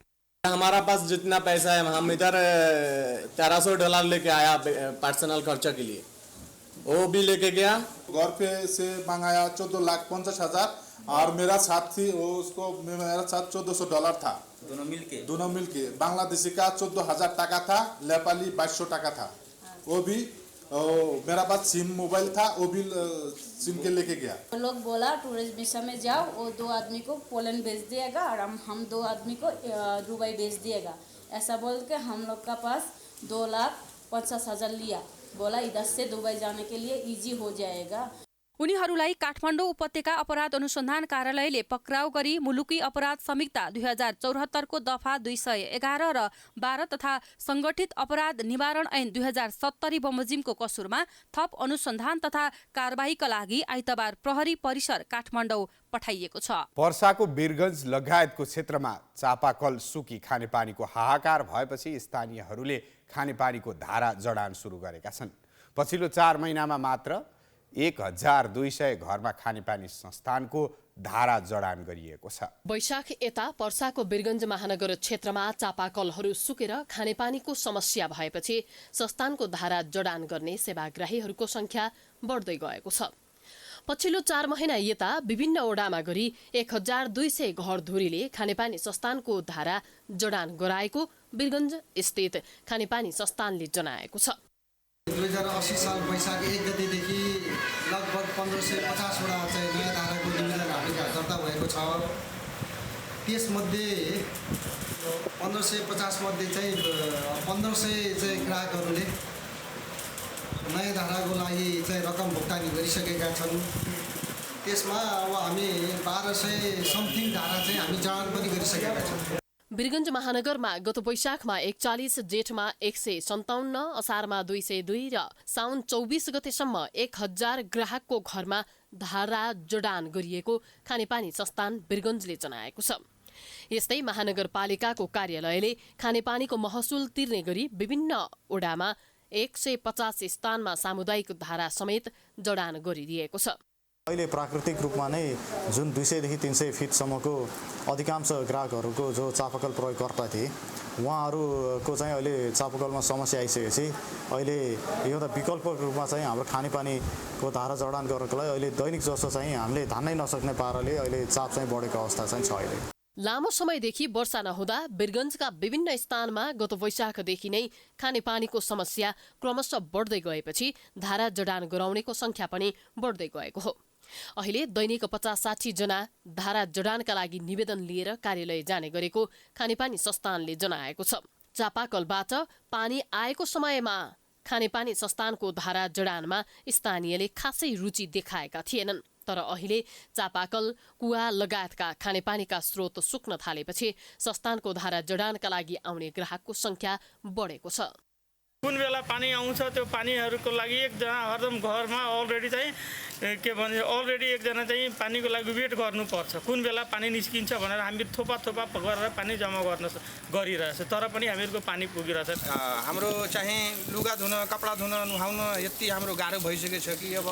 हमारा पास जितना पैसा है हम इधर $1300 लेके आया पर्सनल खर्चा के लिए, वो भी लेके गया। घर पे से मंगाया 14,50,000 और मेरा साथी उसको मेरा साथ $1,400 था। दोनों मिलके बांग्लादेशी का 14,000 टाका था, नेपाली 2,200 टाका था। वो भी मेरा पास सिम मोबाइल था, वो भी सिम के लेके गया। वो लोग बोला टूरिस्ट वीसा में जाओ, वो 2 आदमी को पोलैंड भेज दिएगा और हम 2 आदमी को दुबई भेज दिएगा। ऐसा बोल के हम लोग का पास 2,50,000 लिया। बोला इधर से दुबई जाने के लिए इजी हो जाएगा। उनीहरूलाई काठमाडौँ उपत्यका अपराध अनुसन्धान कार्यालयले पक्राउ गरी मुलुकी अपराध संहिता 2074 को दफा 211 र 12 तथा संगठित अपराध निवारण ऐन 2070 बमोजिमको कसुरमा थप अनुसन्धान तथा कारबाहीका लागि आइतबार प्रहरी परिसर काठमाडौँ पठाइएको छ। पर्साको वीरगञ्ज लगायतको क्षेत्रमा चापाकल सुकी खानेपानीको हाहाकार भएपछि स्थानीयहरूले खानेपानीको धारा जडान सुरु गरेका छन्। पछिल्लो 4 महिनामा मात्र 1,200 घरमा खानेपानी संस्थानको धारा जडान गरिएको छ। वैशाख यता पर्साको वीरगञ्ज महानगर क्षेत्रमा चापाकलहरू सुकेर खानेपानीको समस्या भएपछि संस्थानको धारा जडान गर्ने सेवाग्राहीहरूको संख्या बढ्दै गएको छ। पछिल्लो 4 महिना यता विभिन्न ओडामा गरी 1,200 घरधुरीले खानेपानी संस्थानको धारा जडान गराएको वीरगञ्ज स्थित खानेपानी संस्थानले जनाएको छ। 2080 साल वैशाख 1 गतेदेखि लगभग 1550 वटा चाहिँ नयाँ धाराको निवेदन हामीले दर्ता भएको छ। त्यसमध्ये 1550 मध्ये चाहिँ 1500 चाहिँ ग्राहकहरूले नयाँ धाराको लागि चाहिँ रकम भुक्तानी गरिसकेका छन्। त्यसमा अब हामी 1200 समथिङ धारा चाहिँ हामी जडान पनि गरिसकेका छौँ। वीरगञ्ज महानगरमा गत वैशाखमा 41, जेठमा 157, असारमा 202 र साउन 24 गतेसम्म 1000 ग्राहकको घरमा धारा जडान गरिएको खानेपानी संस्थान वीरगञ्जले जनाएको छ। यस्तै महानगरपालिकाको कार्यालयले खानेपानीको महसुल तिर्ने गरी विभिन्न ओडामा 150 स्थानमा सामुदायिक धारा समेत जडान गरिदिएको छ। अहिले प्राकृतिक रूपमा नै जुन 200 देखि 300 फिटसम्मको अधिकांश ग्राहकहरूको जो चापाकल प्रयोगकर्ता थिए उहाँहरूको चाहिँ अहिले चापाकलमा समस्या आइसकेपछि अहिले एउटा विकल्प रूपमा चाहिँ हाम्रो खानेपानीको धारा जडान गर्नको लागि अहिले दैनिक जस्तो चाहिँ हामीले धान्नै नसक्ने पाराले अहिले चाप चाहिँ बढेको अवस्था चाहिँ छ अहिले। लामो समयदेखि वर्षा नहुँदा वीरगञ्जका विभिन्न स्थानमा गत वैशाखदेखि नै खानेपानीको समस्या क्रमशः बढ्दै गएपछि धारा जडान गराउनेको संख्या पनि बढ्दै गएको हो। अहिले दैनिक 50-60 जना धारा जडानका लागि निवेदन लिएर कार्यालय जाने गरेको खानेपानी संस्थानले जनाएको छ। चापाकलबाट पानी आएको समयमा खानेपानी संस्थानको धारा जडानमा स्थानीयले खासै रुचि देखाएका थिएनन्। तर अहिले चापाकल, कुवा लगायतका खानेपानीका स्रोत सुक्न थालेपछि संस्थानको धारा जडानका लागि आउने ग्राहकको संख्या बढेको छ। कुन बेला पानी आउँछ त्यो पानीहरूको लागि एकजना हरदम घरमा अलरेडी चाहिँ के भन्छ अलरेडी एकजना चाहिँ पानीको लागि वेट गर्नुपर्छ। कुन बेला पानी निस्किन्छ भनेर हामी थोपा गरेर पानी जम्मा गरिरहेछ, तर पनि हामीहरूको पानी पुगिरहेछ। हाम्रो चाहिँ लुगा धुन, कपडा धुन, नुहाउन यति हाम्रो गाह्रो भइसकेको छ कि अब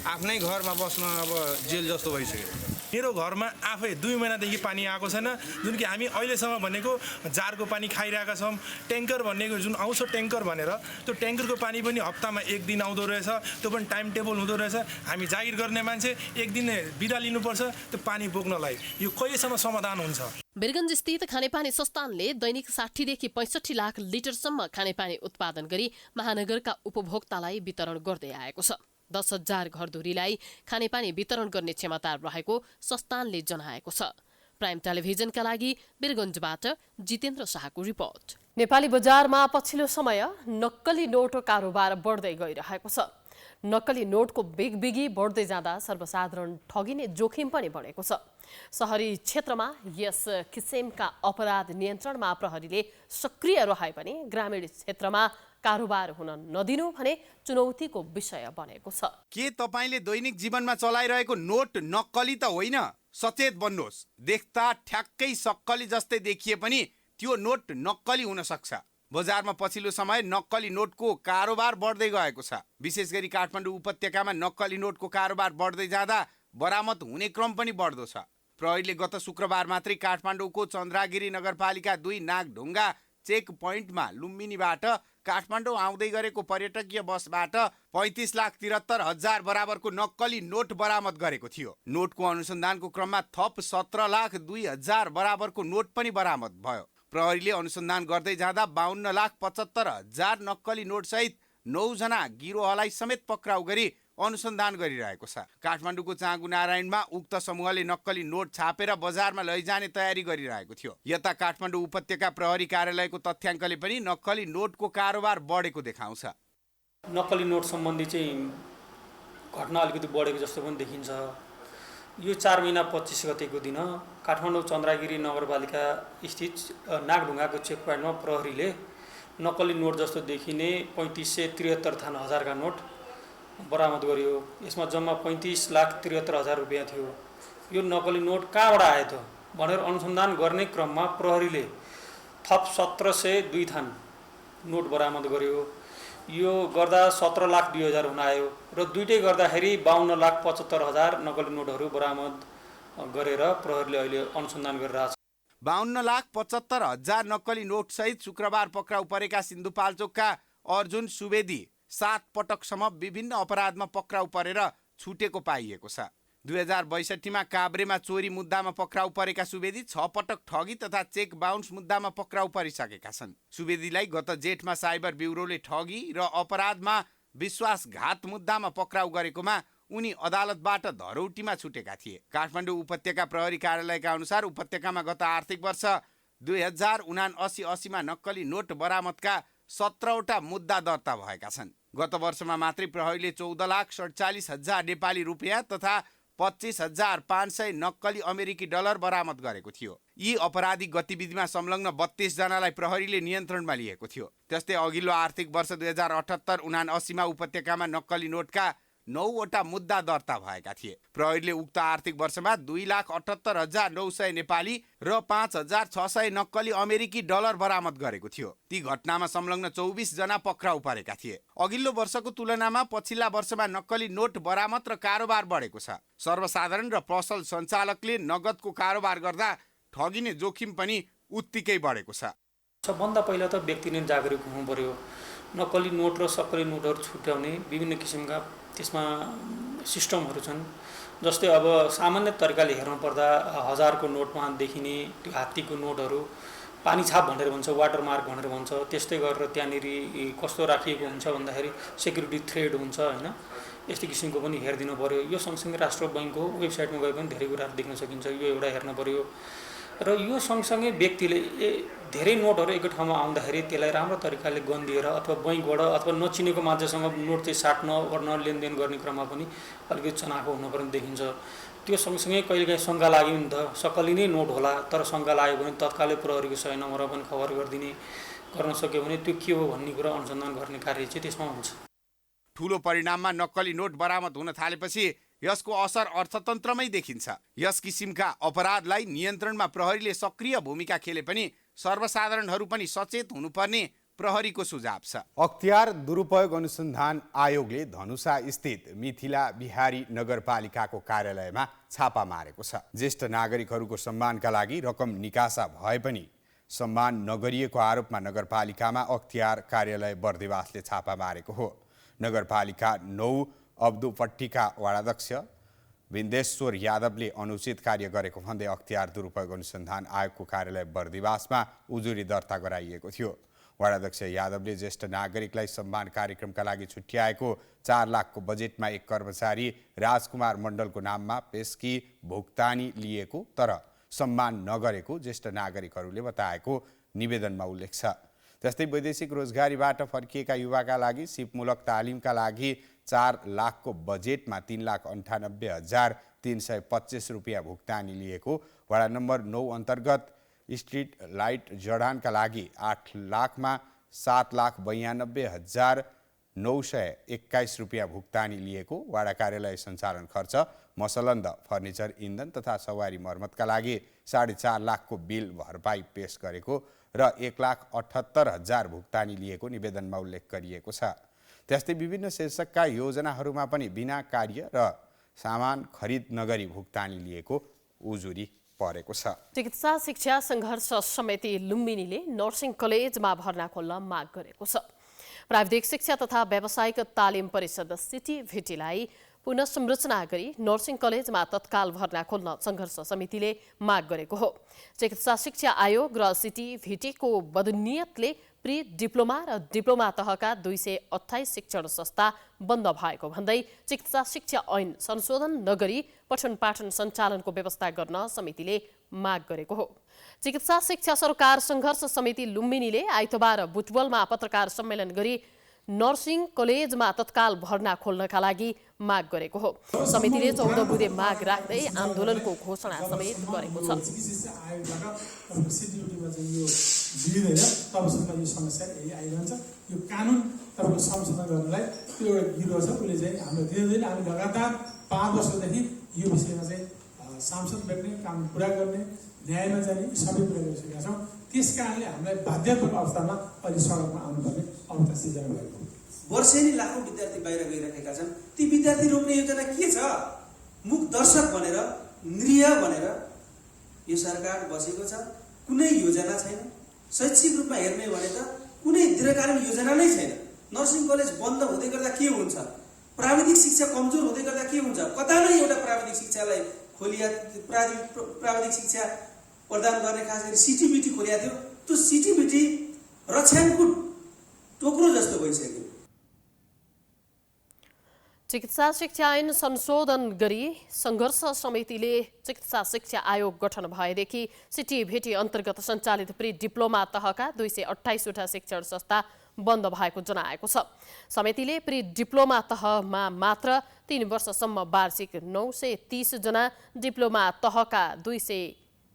आफ्नै घरमा बस्न अब जेल जस्तो भइसक्यो। मेरो घरमा आफै 2 महिनादेखि पानी आएको छैन, जुन कि हामी अहिलेसम्म भनेको जारको पानी खाइरहेका छौँ। ट्याङ्कर भनेको जुन आउँछ ट्याङ्कर भनेर, त्यो ट्याङ्करको पानी पनि हप्तामा 1 दिन आउँदो रहेछ, त्यो पनि टाइम टेबल हुँदो रहेछ। हामी जागिर गर्ने मान्छे 1 दिन बिदा लिनुपर्छ त्यो पानी बोक्नलाई। यो कहिलेसम्म समाधान हुन्छ? वीरगञ्ज स्थित खानेपानी संस्थानले दैनिक 60 देखि 65 लाख लिटरसम्म खानेपानी उत्पादन गरी महानगरका उपभोक्तालाई वितरण गर्दै आएको छ। 10,000 घरधुरीलाई खानेपानी वितरण गर्ने क्षमता रहेको संस्थानले जनाएको छ। प्राइम टेलिभिजनका लागि वीरगञ्जबाट जितेन्द्र शाहको रिपोर्ट। नेपाली बजारमा पछिल्लो समय नक्कली नोट कारोबार बढ्दै गइरहेको छ। नक्कली नोटको बिगबिगी बढ्दै जाँदा सर्वसाधारण ठगिने जोखिम पनि बढेको छ। शहरी क्षेत्रमा यस किसिमका अपराध नियन्त्रणमा प्रहरीले सक्रिय रहे पनि ग्रामीण क्षेत्रमा कारोबार हुन नदिनु भने चुनौतीको विषय बनेको छ। के तपाईले दैनिक जीवनमा चलाइरहेको नोट नक्कली त होइन? सचेत बन्नुहोस्। देख्दा ठ्याक्कै सक्कली जस्तै देखिए पनि त्यो नोट नक्कली हुन सक्छ। बजारमा पछिल्लो समय नक्कली नोटको कारोबार बढ्दै गएको छ। विशेष गरी काठमाडौँ उपत्यकामा नक्कली नोटको कारोबार बढ्दै जाँदा बरामद हुने क्रम पनि बढ्दो छ। प्रहरीले गत शुक्रबार मात्रै काठमाडौँको चन्द्रागिरी नगरपालिका 2 नागढुङ्गा चेक पोइन्टमा लुम्बिनीबाट काठमाडौँ आउँदै गरेको पर्यटकीय बसबाट 35,73,000 बराबरको नक्कली नोट बरामद गरेको थियो। नोटको अनुसन्धानको क्रममा थप 17,02,000 बराबरको नोट पनि बरामद भयो। प्रहरीले अनुसन्धान गर्दै जाँदा 52,75,000 नक्कली नोट सहित 9 जना गिरोहलाई समेत पक्राउ गरी अनुसन्धान गरिरहेको छ। काठमाडौँको चाँगु नारायणमा उक्त समूहले नक्कली नोट छापेर बजारमा लैजाने तयारी गरिरहेको थियो। यता काठमाडौँ उपत्यका प्रहरी कार्यालयको तथ्याङ्कले पनि नक्कली नोटको कारोबार बढेको देखाउँछ। नक्कली नोट सम्बन्धी चाहिँ घटना अलिकति बढेको जस्तो पनि देखिन्छ। यो 4 महिना 25 गतेको दिन काठमाडौँ चन्द्रागिरी नगरपालिका स्थित नागढुङ्गाको चेक पोइन्टमा प्रहरीले नक्कली नोट जस्तो देखिने 35,73,000 का नोट बरामद गर्यो। यसमा जम्मा 35,73,000 रुपियाँ थियो। यो नक्कली नोट कहाँबाट आयो त भनेर अनुसन्धान गर्ने क्रममा प्रहरीले थप 1702 थान नोट बरामद गर्यो। यो गर्दा 17,02,000 हुन आयो र दुईटै गर्दाखेरि 52,75,000 नक्कली नोटहरू बरामद गरेर प्रहरीले अहिले अनुसन्धान गरिरहेछ। 52,75,000 नक्कली नोट सहित शुक्रबार पक्राउ परेका सिन्धुपाल्चोकका अर्जुन सुवेदी 7 पटकसम्म विभिन्न अपराधमा पक्राउ परेर छुटेको पाइएको छ। 2062 मा काभ्रेमा चोरी मुद्दामा पक्राउ परेका सुवेदी 6 पटक ठगी तथा चेक बााउन्स मुद्दामा पक्राउ परिसकेका छन्। सुवेदीलाई गत जेठमा साइबर ब्युरोले ठगी र अपराधमा विश्वासघात मुद्दामा पक्राउ गरेकोमा उनी अदालतबाट धरौटीमा छुटेका थिए। काठमाडौँ उपत्यका प्रहरी कार्यालयका अनुसार उपत्यकामा गत आर्थिक वर्ष 2079-80 मा नक्कली नोट बरामदका 17वटा मुद्दा दर्ता भएका छन्। गत वर्षमा मात्रै प्रहरीले 14,47,000 नेपाली रुपियाँ तथा 25,500 नक्कली अमेरिकी डलर बरामद गरेको थियो। यी अपराधिक गतिविधिमा संलग्न 32 जनालाई प्रहरीले नियन्त्रणमा लिएको थियो। त्यस्तै अघिल्लो आर्थिक वर्ष 2078-79 मा उपत्यकामा नक्कली नोटका 9वटा मुद्दा दर्ता भएका थिए। प्रहरीले उक्त आर्थिक वर्षमा 2,78,900 नेपाली र 5,600 नक्कली अमेरिकी डलर बरामद गरेको थियो। ती घटनामा संलग्न 24 जना पक्राउ परेका थिए। अघिल्लो वर्षको तुलनामा पछिल्ला वर्षमा नक्कली नोट बरामद र कारोबार बढेको छ। सर्वसाधारण र पसल सञ्चालकले नगदको कारोबार गर्दा ठगिने जोखिम पनि उत्तिकै बढेको छ। सबभन्दा पहिला त व्यक्ति नै जागरुक हुनु पर्यो। नक्कली नोट र सक्कली नोटहरू छुट्याउने विभिन्न किसिमका त्यसमा सिस्टमहरू छन्। जस्तै अब सामान्य तरिकाले हेर्नु पर्दा 1000को नोटमा देखिने त्यो हात्तीको नोटहरू पानी छाप भनेर भन्छ, वाटरमार्क भनेर भन्छ। त्यस्तै गरेर त्यहाँनिर कस्तो राखिएको हुन्छ भन्दाखेरि सेक्युरिटी थ्रेड हुन्छ होइन। यस्तो किसिमको पनि हेरिदिनु पर्यो। यो सँगसँगै राष्ट्र बैङ्कको वेबसाइटमा गए पनि धेरै कुराहरू देख्न सकिन्छ। यो एउटा हेर्न पर्यो र यो सँगसँगै व्यक्तिले धेरै नोटहरू एकै ठाउँमा आउँदाखेरि त्यसलाई राम्रो तरिकाले गन्दिएर अथवा बैङ्कबाट अथवा नचिनेको मान्छेसँग नोट चाहिँ साट्न ओर्न लेनदेन गर्ने क्रममा पनि अलिकति चनाखो हुनुपर्ने देखिन्छ। त्यो सँगसँगै कहिलेकाहीँ शङ्का लाग्यो नि त, सक्कली नै नोट होला, तर शङ्का लाग्यो भने तत्कालै प्रहरीको 100 नम्बरमा पनि खबर गरिदिने गर्न सक्यो भने त्यो के हो भन्ने कुरा अनुसन्धान गर्ने कार्य चाहिँ त्यसमा हुन्छ। ठूलो परिणाममा नक्कली नोट बरामद हुन थालेपछि यसको असर अर्थतन्त्रमै देखिन्छ। यस किसिमका अपराधलाई नियन्त्रणमा प्रहरीले सक्रिय भूमिका खेले पनि सर्वसाधारणहरू पनि सचेत हुनुपर्ने प्रहरीको सुझाव छ। अख्तियार दुरुपयोग अनुसन्धान आयोगले धनुषा स्थित मिथिला बिहारी नगरपालिकाको कार्यालयमा छापा मारेको छ। ज्येष्ठ नागरिकहरूको सम्मानका लागि रकम निकासा भए पनि सम्मान नगरिएको आरोपमा नगरपालिकामा अख्तियार कार्यालय बर्दिवासले छापा मारेको हो। नगरपालिका 9 अब्दुपट्टीका वडाध्यक्ष विन्देश्वर यादवले अनुचित कार्य गरेको भन्दै अख्तियार दुरुपयोग अनुसन्धान आयोगको कार्यालय बर्दिवासमा उजुरी दर्ता गराइएको थियो। वडाध्यक्ष यादवले ज्येष्ठ नागरिकलाई सम्मान कार्यक्रमका लागि छुट्याएको 4 लाखको बजेटमा एक कर्मचारी राजकुमार मण्डलको नाममा पेस्की भुक्तानी लिएको तर सम्मान नगरेको ज्येष्ठ नागरिकहरूले बताएको निवेदनमा उल्लेख छ। त्यस्तै वैदेशिक रोजगारीबाट फर्किएका युवाका लागि सिपमूलक तालिमका लागि 4 लाखको बजेटमा 3,98,325 रुपियाँ भुक्तानी लिएको। वडा नम्बर 9 अन्तर्गत स्ट्रिट लाइट जडानका लागि 8 लाखमा 7,92,921 रुपियाँ भुक्तानी लिएको। वडा कार्यालय सञ्चालन खर्च, मसलन्द, फर्निचर, इन्धन तथा सवारी मर्मतका लागि 4.5 लाखको बिल भरपाई पेश गरेको र 1,78,000 भुक्तानी लिएको निवेदनमा उल्लेख गरिएको छ। त्यस्तै विभिन्न शीर्षकका योजनाहरूमा पनि बिना कार्य र सामान खरिद नगरी भुक्तानी लिएको उजुरी परेको छ। चिकित्सा शिक्षा सङ्घर्ष समिति लुम्बिनीले नर्सिङ कलेजमा भर्ना खोल्न माग गरेको छ। प्राविधिक शिक्षा तथा व्यावसायिक तालिम परिषद सिटिभिटीलाई पुनः संरचना गरी नर्सिङ कलेजमा तत्काल भर्ना खोल्न सङ्घर्ष समितिले माग गरेको हो। चिकित्सा शिक्षा आयोग र सिटिभिटीको बदनियतले प्री डिप्लोमा र डिप्लोमा तहका 228 शिक्षण संस्था बन्द भएको भन्दै चिकित्सा शिक्षा ऐन संशोधन नगरी पठन पाठन सञ्चालनको व्यवस्था गर्न समितिले माग गरेको हो। चिकित्सा शिक्षा सरकार सङ्घर्ष समिति लुम्बिनीले आइतबार बुटवलमा पत्रकार सम्मेलन गरी नर्सिङ कलेजमा तत्काल भर्ना खोल्नका लागि माग गरेको हो। समितिले 14 बुँदे माग राख्दै आन्दोलनको घोषणा समेत गरेको छ। तबसम्म यो समस्या यही आइरहन्छ। यो कानुन तपाईँको संशोधन गर्नलाई त्यो एउटा गिरो छ। उसले चाहिँ हाम्रो दिनदिन हामी लगातार 5 वर्षदेखि यो विषयमा चाहिँ सांसद भेट्ने, काम पुरा गर्ने, न्यायमा जाने सबै कुरा गरिसकेका छौँ। त्यस कारणले हामीलाई बाध्यात्मक अवस्थामा अहिले सडकमा आउनुपर्ने अवस्था सिर्जना भएको। वर्षेनी लाखौँ विद्यार्थी बाहिर गइरहेका छन्। ती विद्यार्थी रोक्ने योजना के छ? मुख दर्शक भनेर, निरीह भनेर यो सरकार बसेको छ। कुनै योजना छैन। शैक्षिक रूपमा हेर्ने भने त कुनै दीर्घकालीन योजना नै छैन। नर्सिङ कलेज बन्द हुँदै गर्दा के हुन्छ? प्राविधिक शिक्षा कमजोर हुँदै गर्दा के हुन्छ? कता नै एउटा प्राविधिक शिक्षालाई खोलिया, प्राविधिक शिक्षा प्रदान गर्ने खास गरी सिटिभिटी खोलिया थियो। त्यो सिटिभिटी रक्षाको टोक्रो जस्तो भइसक्यो। चिकित्सा शिक्षा ऐन संशोधन गरी सङ्घर्ष समितिले चिकित्सा शिक्षा आयोग गठन भएदेखि सिटिभिटी अन्तर्गत सञ्चालित प्री डिप्लोमा तहका 228 वटा शिक्षण संस्था बन्द भएको जनाएको छ। समितिले प्री डिप्लोमा तहमा मात्र 3 वर्षसम्म वार्षिक 930 जना, डिप्लोमा तहका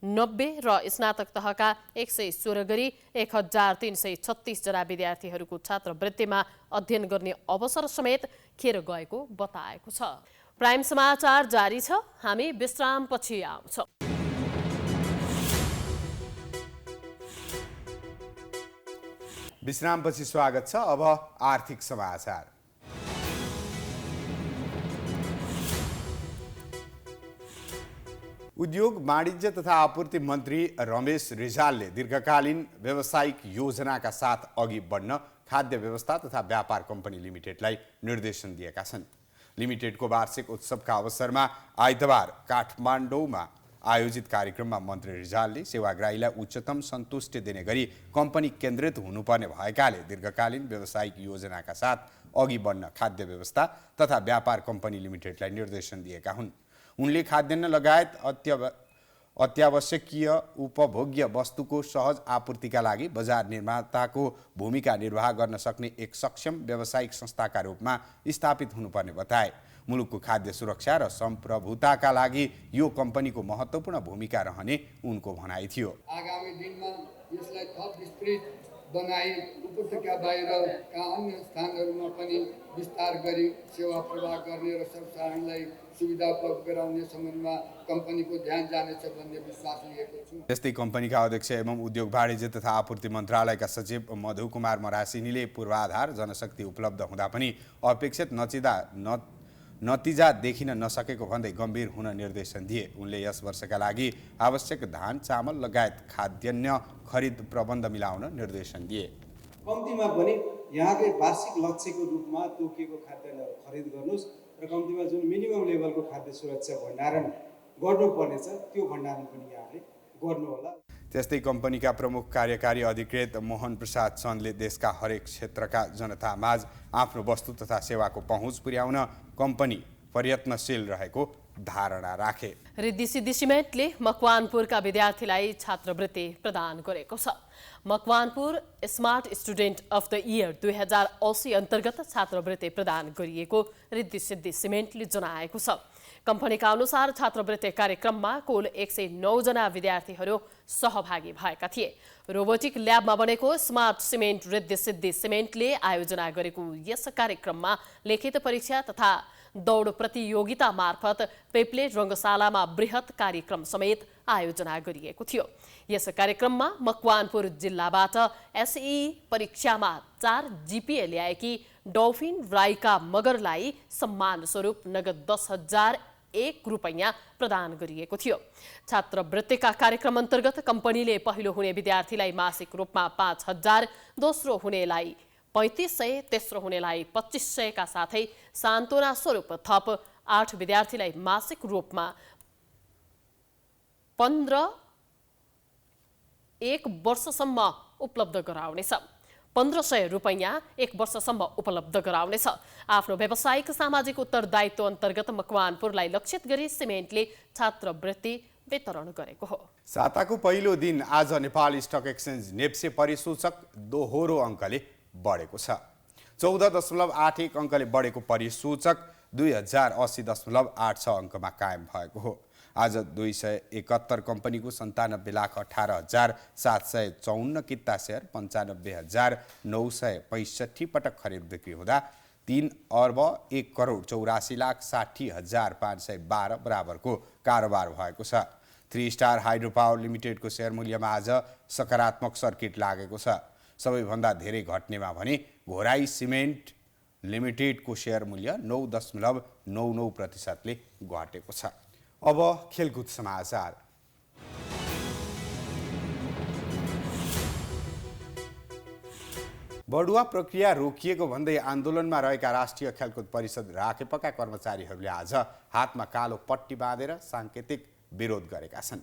90 र स्नातक तहका 116 गरी 1336 जना विद्यार्थीहरूको छात्रवृत्तिमा अध्ययन गर्ने अवसर समेत खेर गएको बताएको छ। प्राइम समाचार जारी छ, हामी विश्रामपछि आउँछौँ। विश्रामपछि स्वागत छ। अब आर्थिक समाचार। उद्योग वाणिज्य तथा आपूर्ति मन्त्री रमेश रिजालले दीर्घकालीन व्यावसायिक योजनाका साथ अघि बढ्न खाद्य व्यवस्था तथा व्यापार कम्पनी लिमिटेडलाई निर्देशन दिएका छन्। लिमिटेडको वार्षिक उत्सवका अवसरमा आइतबार काठमाडौँमा आयोजित कार्यक्रममा मन्त्री रिजालले सेवाग्राहीलाई उच्चतम सन्तुष्टि दिने गरी कम्पनी केन्द्रित हुनुपर्ने भएकाले दीर्घकालीन व्यावसायिक योजनाका साथ अघि बढ्न खाद्य व्यवस्था तथा व्यापार कम्पनी लिमिटेडलाई निर्देशन दिएका हुन्। उनले खाद्यान्न लगायत अत्यावश्यकीय उपभोग्य वस्तुको सहज आपूर्तिका लागि बजार निर्माताको भूमिका निर्वाह गर्न सक्ने एक सक्षम व्यावसायिक संस्थाका रूपमा स्थापित हुनुपर्ने बताए। मुलुकको खाद्य सुरक्षा र सम्प्रभुताका लागि यो कम्पनीको महत्त्वपूर्ण भूमिका रहने उनको भनाइ थियो। आगामी दिनमा यसलाई थप विस्तृत बनाई उपत्यका बाहिरका अन्य स्थानहरूमा पनि विस्तार गरी सेवा प्रवाह गर्ने र सर्वसाधारणलाई सुविधा उपलब्ध गराउने सम्बन्धमा कम्पनीको ध्यान जानेछ भन्ने विश्वास लिएको छु। त्यस्तै कम्पनीका अध्यक्ष एवं उद्योग वाणिज्य तथा आपूर्ति मन्त्रालयका सचिव मधु कुमार मरासिनीले पूर्वाधार जनशक्ति उपलब्ध हुँदा पनि अपेक्षित नतिजा देखिन नसकेको भन्दै गम्भीर हुन निर्देशन दिए। उनले यस वर्षका लागि आवश्यक धान चामल लगायत खाद्यान्न खरिद प्रबन्ध मिलाउन निर्देशन दिए। कम्तीमा पनि यहाँकै वार्षिक लक्ष्यको रूपमा तोकिएको खाद्यान्नहरू खरिद गर्नुहोस् र कम्तीमा जुन मिनिमम लेभलको खाद्य सुरक्षा भण्डारण गर्नुपर्नेछ त्यो भण्डारण पनि यहाँले गर्नुहोला। त्यस्तै कम्पनीका प्रमुख कार्यकारी अधिकृत मोहन प्रसाद चन्दले देशका हरेक क्षेत्रका जनतामाझ आफ्नो वस्तु तथा सेवाको पहुँच पुर्याउन कम्पनी प्रयत्नशील रहेको धारणा राखे। रिद्धि सिद्धि सिमेन्टले मकवानपुरका विद्यार्थीलाई छात्रवृत्ति प्रदान गरेको छ। Makwanpur smart student of the year 2080 अन्तर्गत छात्रवृत्ति प्रदान गरिएको रिद्धि सिद्धि सिमेन्टले जनाएको छ। कम्पनीका अनुसार छात्रवृत्ति कार्यक्रममा कुल 109 जना विद्यार्थीहरू सहभागी भएका थिए। रोबोटिक ल्याबमा बनेको स्मार्ट सिमेन्ट रिद्धि सिद्धि सिमेन्टले आयोजना गरेको यस कार्यक्रममा लिखित परीक्षा तथा दौड प्रतियोगिता मार्फत पेप्लेट रङ्गशालामा बृहत कार्यक्रम समेत आयोजना गरिएको थियो। यस कार्यक्रममा मकवानपुर जिल्लाबाट एसई परीक्षामा 4 GPA ल्याएकी डल्फिन राईका मगरलाई सम्मान स्वरूप नगद 10,001 रुपैयाँ प्रदान गरिएको थियो। छात्रवृत्तिका कार्यक्रम अन्तर्गत कम्पनीले पहिलो हुने विद्यार्थीलाई मासिक रूपमा 5,000, दोस्रो हुनेलाई 3,500, तेस्रो हुनेलाई 2,500 का साथै सान्त्वना स्वरूप थप 8 विद्यार्थीलाई मासिक रूपमा 15 1 वर्षसम्म उपलब्ध गराउनेछ। 1,500 रुपैयाँ 1 वर्षसम्म उपलब्ध गराउनेछ। आफ्नो व्यावसायिक सामाजिक उत्तरदायित्व अन्तर्गत मकवानपुरलाई लक्षित गरी सिमेन्टले छात्रवृत्ति वितरण गरेको हो। साताको पहिलो दिन आज नेपाल स्टक एक्सचेन्ज नेप्से परिसूचक दोहोरो अङ्कले बढेको छ। 14.81 अङ्कले बढेको परिसूचक 2080.86 अङ्कमा कायम भएको हो। आज 271 कम्पनीको 97,18,754 किता सेयर 95,965 पटक खरिद बिक्री हुँदा 3,01,84,60,512 बराबरको कारोबार भएको छ। 3 स्टार हाइड्रो पावर लिमिटेडको सेयर मूल्यमा आज सकारात्मक सर्किट लागेको छ। सबैभन्दा धेरै घट्नेमा भने घोराई सिमेन्ट लिमिटेडको सेयर मूल्य 9.99% घटेको छ। अब खेलकुद समाचार। बढुवा प्रक्रिया रोकिएको भन्दै आन्दोलनमा रहेका राष्ट्रिय खेलकुद परिषद राखेपका कर्मचारीहरूले आज हातमा कालो पट्टी बाँधेर सांकेतिक विरोध गरेका छन्।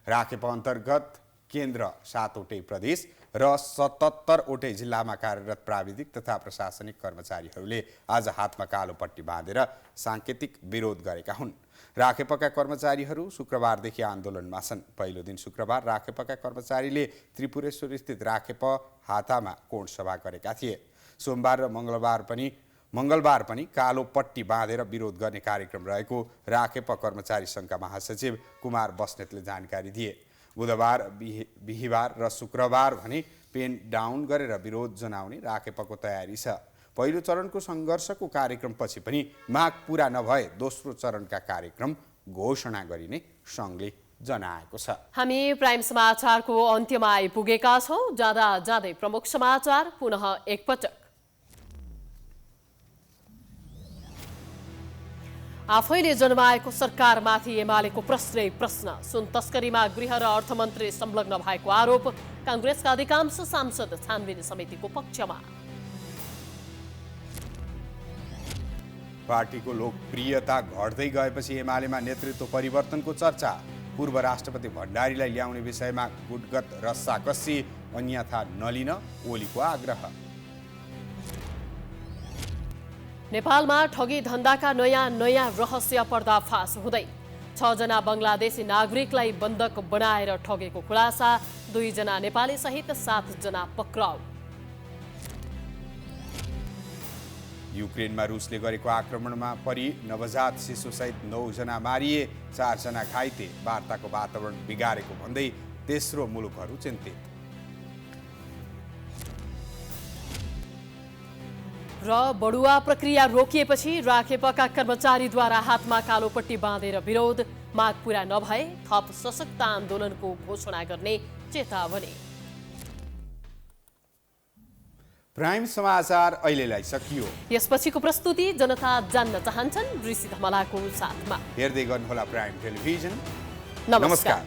राखेप अन्तर्गत केन्द्र 7वटै प्रदेश र 77वटै जिल्लामा कार्यरत प्राविधिक तथा प्रशासनिक कर्मचारीहरूले आज हातमा कालो पट्टी बाँधेर सांकेतिक विरोध गरेका हुन्। राखेपका कर्मचारीहरू शुक्रबारदेखि आन्दोलनमा छन्। पहिलो दिन शुक्रबार राखेपका कर्मचारीले त्रिपुरेश्वर स्थित राखेप हातामा कोण सभा गरेका थिए। सोमबार र मङ्गलबार पनि कालो पट्टी बाँधेर विरोध गर्ने कार्यक्रम रहेको राखेप कर्मचारी सङ्घका महासचिव कुमार बस्नेतले जानकारी दिए। बुधबार बिहिबार र शुक्रबार भने पेन डाउन गरेर विरोध जनाउने राखेपको तयारी छ। पहिलो चरणको सङ्घर्षको कार्यक्रमपछि पनि माग पूरा नभए दोस्रो चरणका कार्यक्रम घोषणा गरिने सङ्घले जनाएको छ। हामी प्राइम समाचारको अन्त्यमा आइपुगेका छौँ। जाँदा जाँदै प्रमुख समाचार पुनः एकपटक। आफैले जन्माएको सरकारमाथि एमालेको प्रश्नै प्रश्न। सुन तस्करीमा गृह र अर्थमन्त्री संलग्न भएको आरोप। काङ्ग्रेसका अधिकांश सांसद छानबिन समितिको पक्षमा। पार्टीको लोकप्रियता घट्दै गएपछि एमालेमा नेतृत्व परिवर्तनको चर्चा। पूर्व राष्ट्रपति भण्डारीलाई ल्याउने विषयमा गुटगत रस्साकस्सी, अन्यथा नलिन ओलीको आग्रह। नेपालमा ठगी धन्दाका नयाँ रहस्य पर्दाफास हुँदै। 6 जना बङ्गलादेशी नागरिकलाई बन्धक बनाएर ठगेको खुलासा। 2 जना नेपाली सहित 7 जना पक्राउ। युक्रेनमा रुसले गरेको आक्रमणमा परि नवजात शिशुसहित 9 जना मारिए, 4 जना घाइते। वार्ताको वातावरण बिगारेको भन्दै तेस्रो मुलुकहरू चिन्तित। र बढुवा प्रक्रिया रोकिएपछि राखेपका कर्मचारीद्वारा हातमा कालोपट्टी बाँधेर विरोध। माग पूरा नभए थप सशक्त आन्दोलनको घोषणा गर्ने चेतावनी। प्राइम समाचार अहिलेलाई सकियो। यसपछिको प्रस्तुति जनता जान्न चाहन्छन् ऋषि धमलाको साथमा। हेर्दै गर्नुहोला प्राइम टेलिभिजन। नमस्कार।